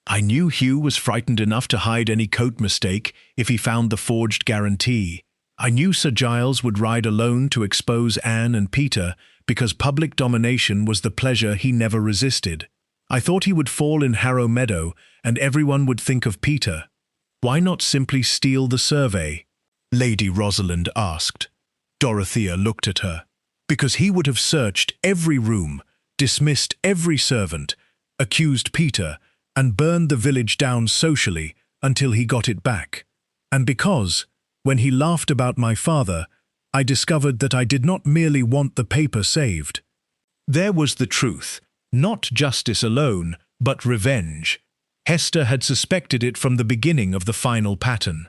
I knew Hugh was frightened enough to hide any coat mistake if he found the forged guarantee. I knew Sir Giles would ride alone to expose Anne and Peter because public domination was the pleasure he never resisted. I thought he would fall in Harrow Meadow and everyone would think of Peter. Why not simply steal the survey?" Lady Rosalind asked. Dorothea looked at her. "Because he would have searched every room, dismissed every servant, accused Peter, and burned the village down socially until he got it back. And because, when he laughed about my father, I discovered that I did not merely want the paper saved. There was the truth. Not justice alone, but revenge. Hester had suspected it from the beginning of the final pattern.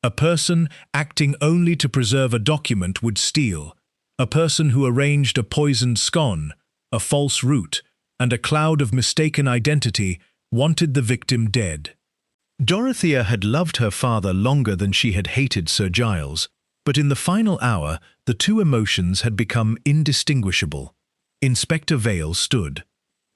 A person acting only to preserve a document would steal. A person who arranged a poisoned scone, a false route, and a cloud of mistaken identity wanted the victim dead. Dorothea had loved her father longer than she had hated Sir Giles, but in the final hour the two emotions had become indistinguishable. Inspector Vale stood.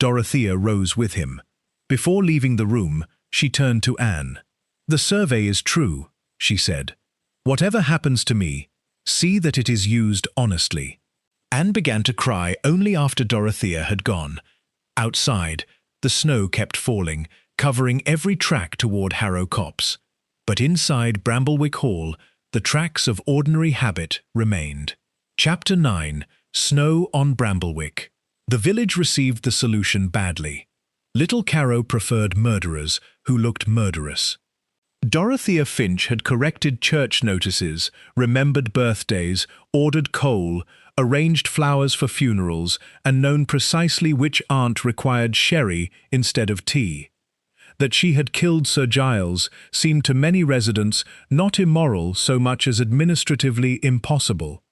Dorothea rose with him. Before leaving the room, she turned to Anne. "The survey is true," she said. "Whatever happens to me, see that it is used honestly." Anne began to cry only after Dorothea had gone. Outside, the snow kept falling, covering every track toward Harrow Copse. But inside Bramblewick Hall, the tracks of ordinary habit remained. Chapter 9. Snow on Bramblewick. The village received the solution badly. Little Carrow preferred murderers who looked murderous. Dorothea Finch had corrected church notices, remembered birthdays, ordered coal, arranged flowers for funerals, and known precisely which aunt required sherry instead of tea. That she had killed Sir Giles seemed to many residents not immoral so much as administratively impossible.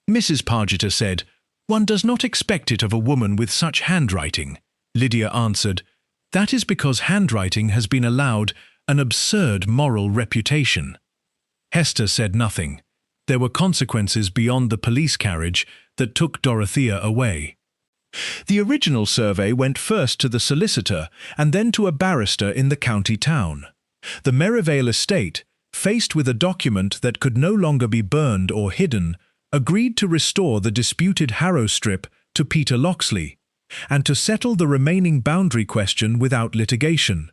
Mrs. Pargeter said, "One does not expect it of a woman with such handwriting." Lydia answered, "That is because handwriting has been allowed an absurd moral reputation." Hester said nothing. There were consequences beyond the police carriage that took Dorothea away. The original survey went first to the solicitor and then to a barrister in the county town. The Merivale estate, faced with a document that could no longer be burned or hidden, agreed to restore the disputed Harrow strip to Peter Loxley, and to settle the remaining boundary question without litigation.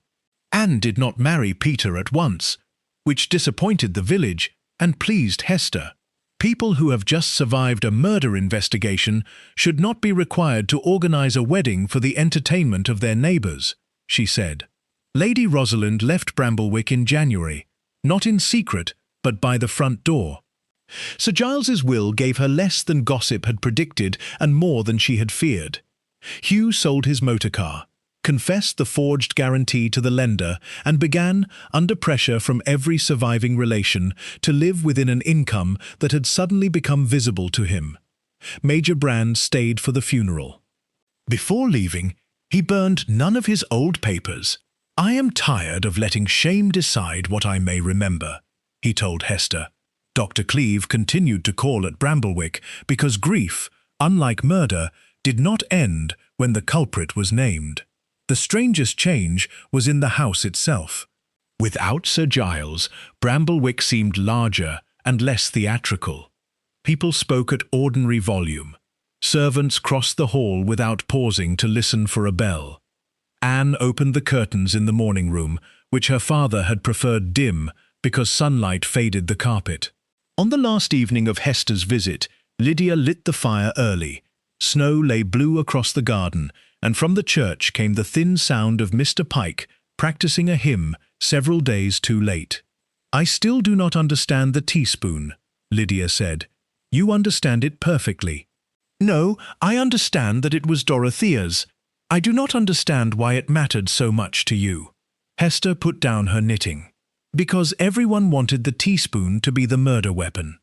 Anne did not marry Peter at once, which disappointed the village and pleased Hester. People who have just survived a murder investigation should not be required to organize a wedding for the entertainment of their neighbours, she said. Lady Rosalind left Bramblewick in January, not in secret, but by the front door. Sir Giles's will gave her less than gossip had predicted and more than she had feared. Hugh sold his motor car, confessed the forged guarantee to the lender, and began, under pressure from every surviving relation, to live within an income that had suddenly become visible to him. Major Brand stayed for the funeral. Before leaving, he burned none of his old papers. "I am tired of letting shame decide what I may remember," he told Hester. Dr. Cleeve continued to call at Bramblewick because grief, unlike murder, did not end when the culprit was named. The strangest change was in the house itself. Without Sir Giles, Bramblewick seemed larger and less theatrical. People spoke at ordinary volume. Servants crossed the hall without pausing to listen for a bell. Anne opened the curtains in the morning room, which her father had preferred dim because sunlight faded the carpet. On the last evening of Hester's visit, Lydia lit the fire early. Snow lay blue across the garden, and from the church came the thin sound of Mr. Pike practicing a hymn several days too late. "I still do not understand the teaspoon," Lydia said. "You understand it perfectly." "No, I understand that it was Dorothea's. I do not understand why it mattered so much to you." Hester put down her knitting. "Because everyone wanted the teaspoon to be the murder weapon.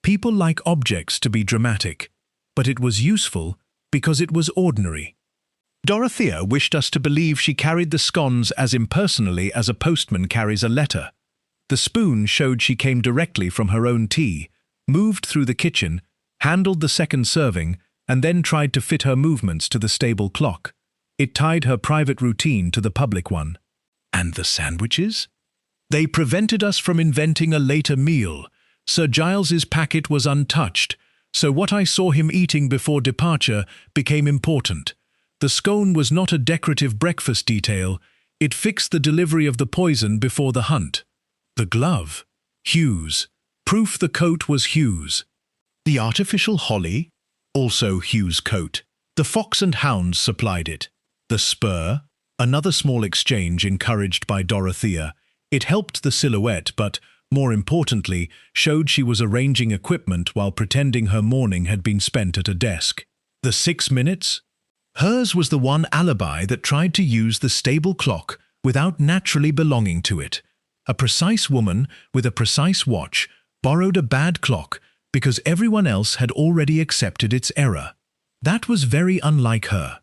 People like objects to be dramatic, but it was useful because it was ordinary. Dorothea wished us to believe she carried the scones as impersonally as a postman carries a letter. The spoon showed she came directly from her own tea, moved through the kitchen, handled the second serving, and then tried to fit her movements to the stable clock. It tied her private routine to the public one. And the sandwiches? They prevented us from inventing a later meal. Sir Giles's packet was untouched, so what I saw him eating before departure became important. The scone was not a decorative breakfast detail. It fixed the delivery of the poison before the hunt. The glove? Hugh's. Proof the coat was Hugh's. The artificial holly? Also Hugh's coat. The Fox and Hounds supplied it. The spur? Another small exchange encouraged by Dorothea. It helped the silhouette, but, more importantly, showed she was arranging equipment while pretending her morning had been spent at a desk. The 6 minutes? Hers was the one alibi that tried to use the stable clock without naturally belonging to it. A precise woman with a precise watch borrowed a bad clock because everyone else had already accepted its error. That was very unlike her.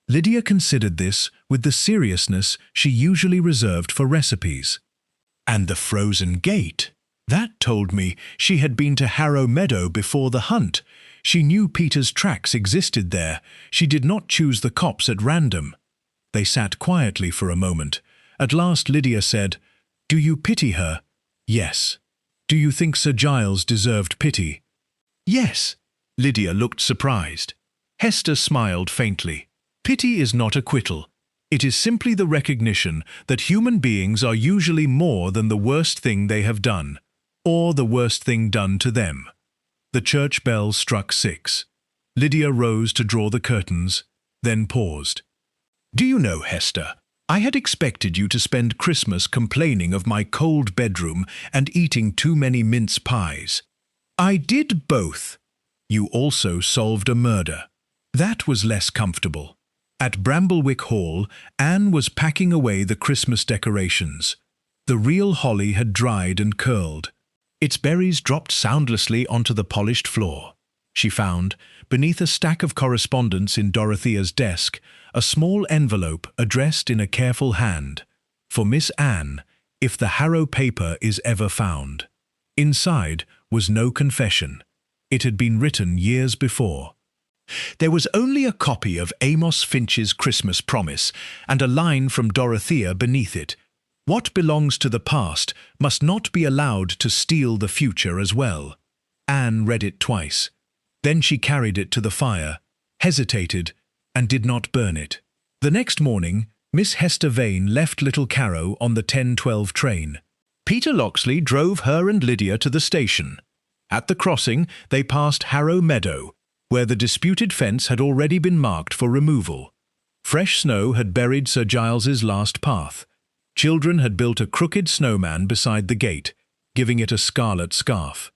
Lydia considered this with the seriousness she usually reserved for recipes. And the frozen gate. That told me she had been to Harrow Meadow before the hunt. She knew Peter's tracks existed there. She did not choose the copse at random. They sat quietly for a moment. At last Lydia said, "Do you pity her?" "Yes." "Do you think Sir Giles deserved pity?" "Yes." Lydia looked surprised. Hester smiled faintly. "Pity is not acquittal. It is simply the recognition that human beings are usually more than the worst thing they have done, or the worst thing done to them." The church bell struck 6. Lydia rose to draw the curtains, then paused. "Do you know, Hester, I had expected you to spend Christmas complaining of my cold bedroom and eating too many mince pies. I did both. You also solved a murder. That was less comfortable." At Bramblewick Hall, Anne was packing away the Christmas decorations. The real holly had dried and curled. Its berries dropped soundlessly onto the polished floor. She found, beneath a stack of correspondence in Dorothea's desk, a small envelope addressed in a careful hand, "For Miss Anne, if the Harrow paper is ever found." Inside was no confession. It had been written years before. There was only a copy of Amos Finch's Christmas Promise and a line from Dorothea beneath it. "What belongs to the past must not be allowed to steal the future as well." Anne read it twice. Then she carried it to the fire, hesitated, and did not burn it. The next morning, Miss Hester Vane left Little Carrow on the 10:12 train. Peter Locksley drove her and Lydia to the station. At the crossing, they passed Harrow Meadow, where the disputed fence had already been marked for removal. Fresh snow had buried Sir Giles's last path. Children had built a crooked snowman beside the gate, giving it a scarlet scarf.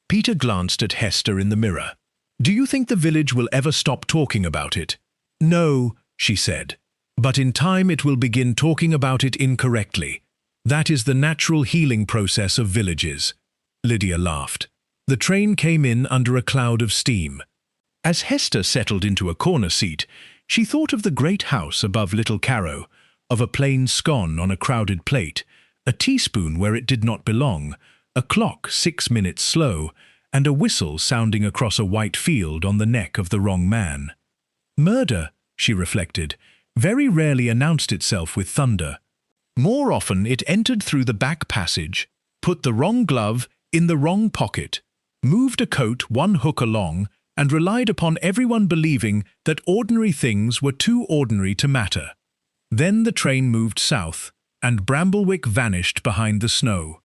Peter glanced at Hester in the mirror. "Do you think the village will ever stop talking about it?" "No," she said. "But in time it will begin talking about it incorrectly. That is the natural healing process of villages." Lydia laughed. The train came in under a cloud of steam. As Hester settled into a corner seat, she thought of the great house above Little Carrow, of a plain scone on a crowded plate, a teaspoon where it did not belong, a clock 6 minutes slow, and a whistle sounding across a white field on the neck of the wrong man. Murder, she reflected, very rarely announced itself with thunder. More often it entered through the back passage, put the wrong glove in the wrong pocket, moved a coat 1 hook along, and relied upon everyone believing that ordinary things were too ordinary to matter. Then the train moved south, and Bramblewick vanished behind the snow.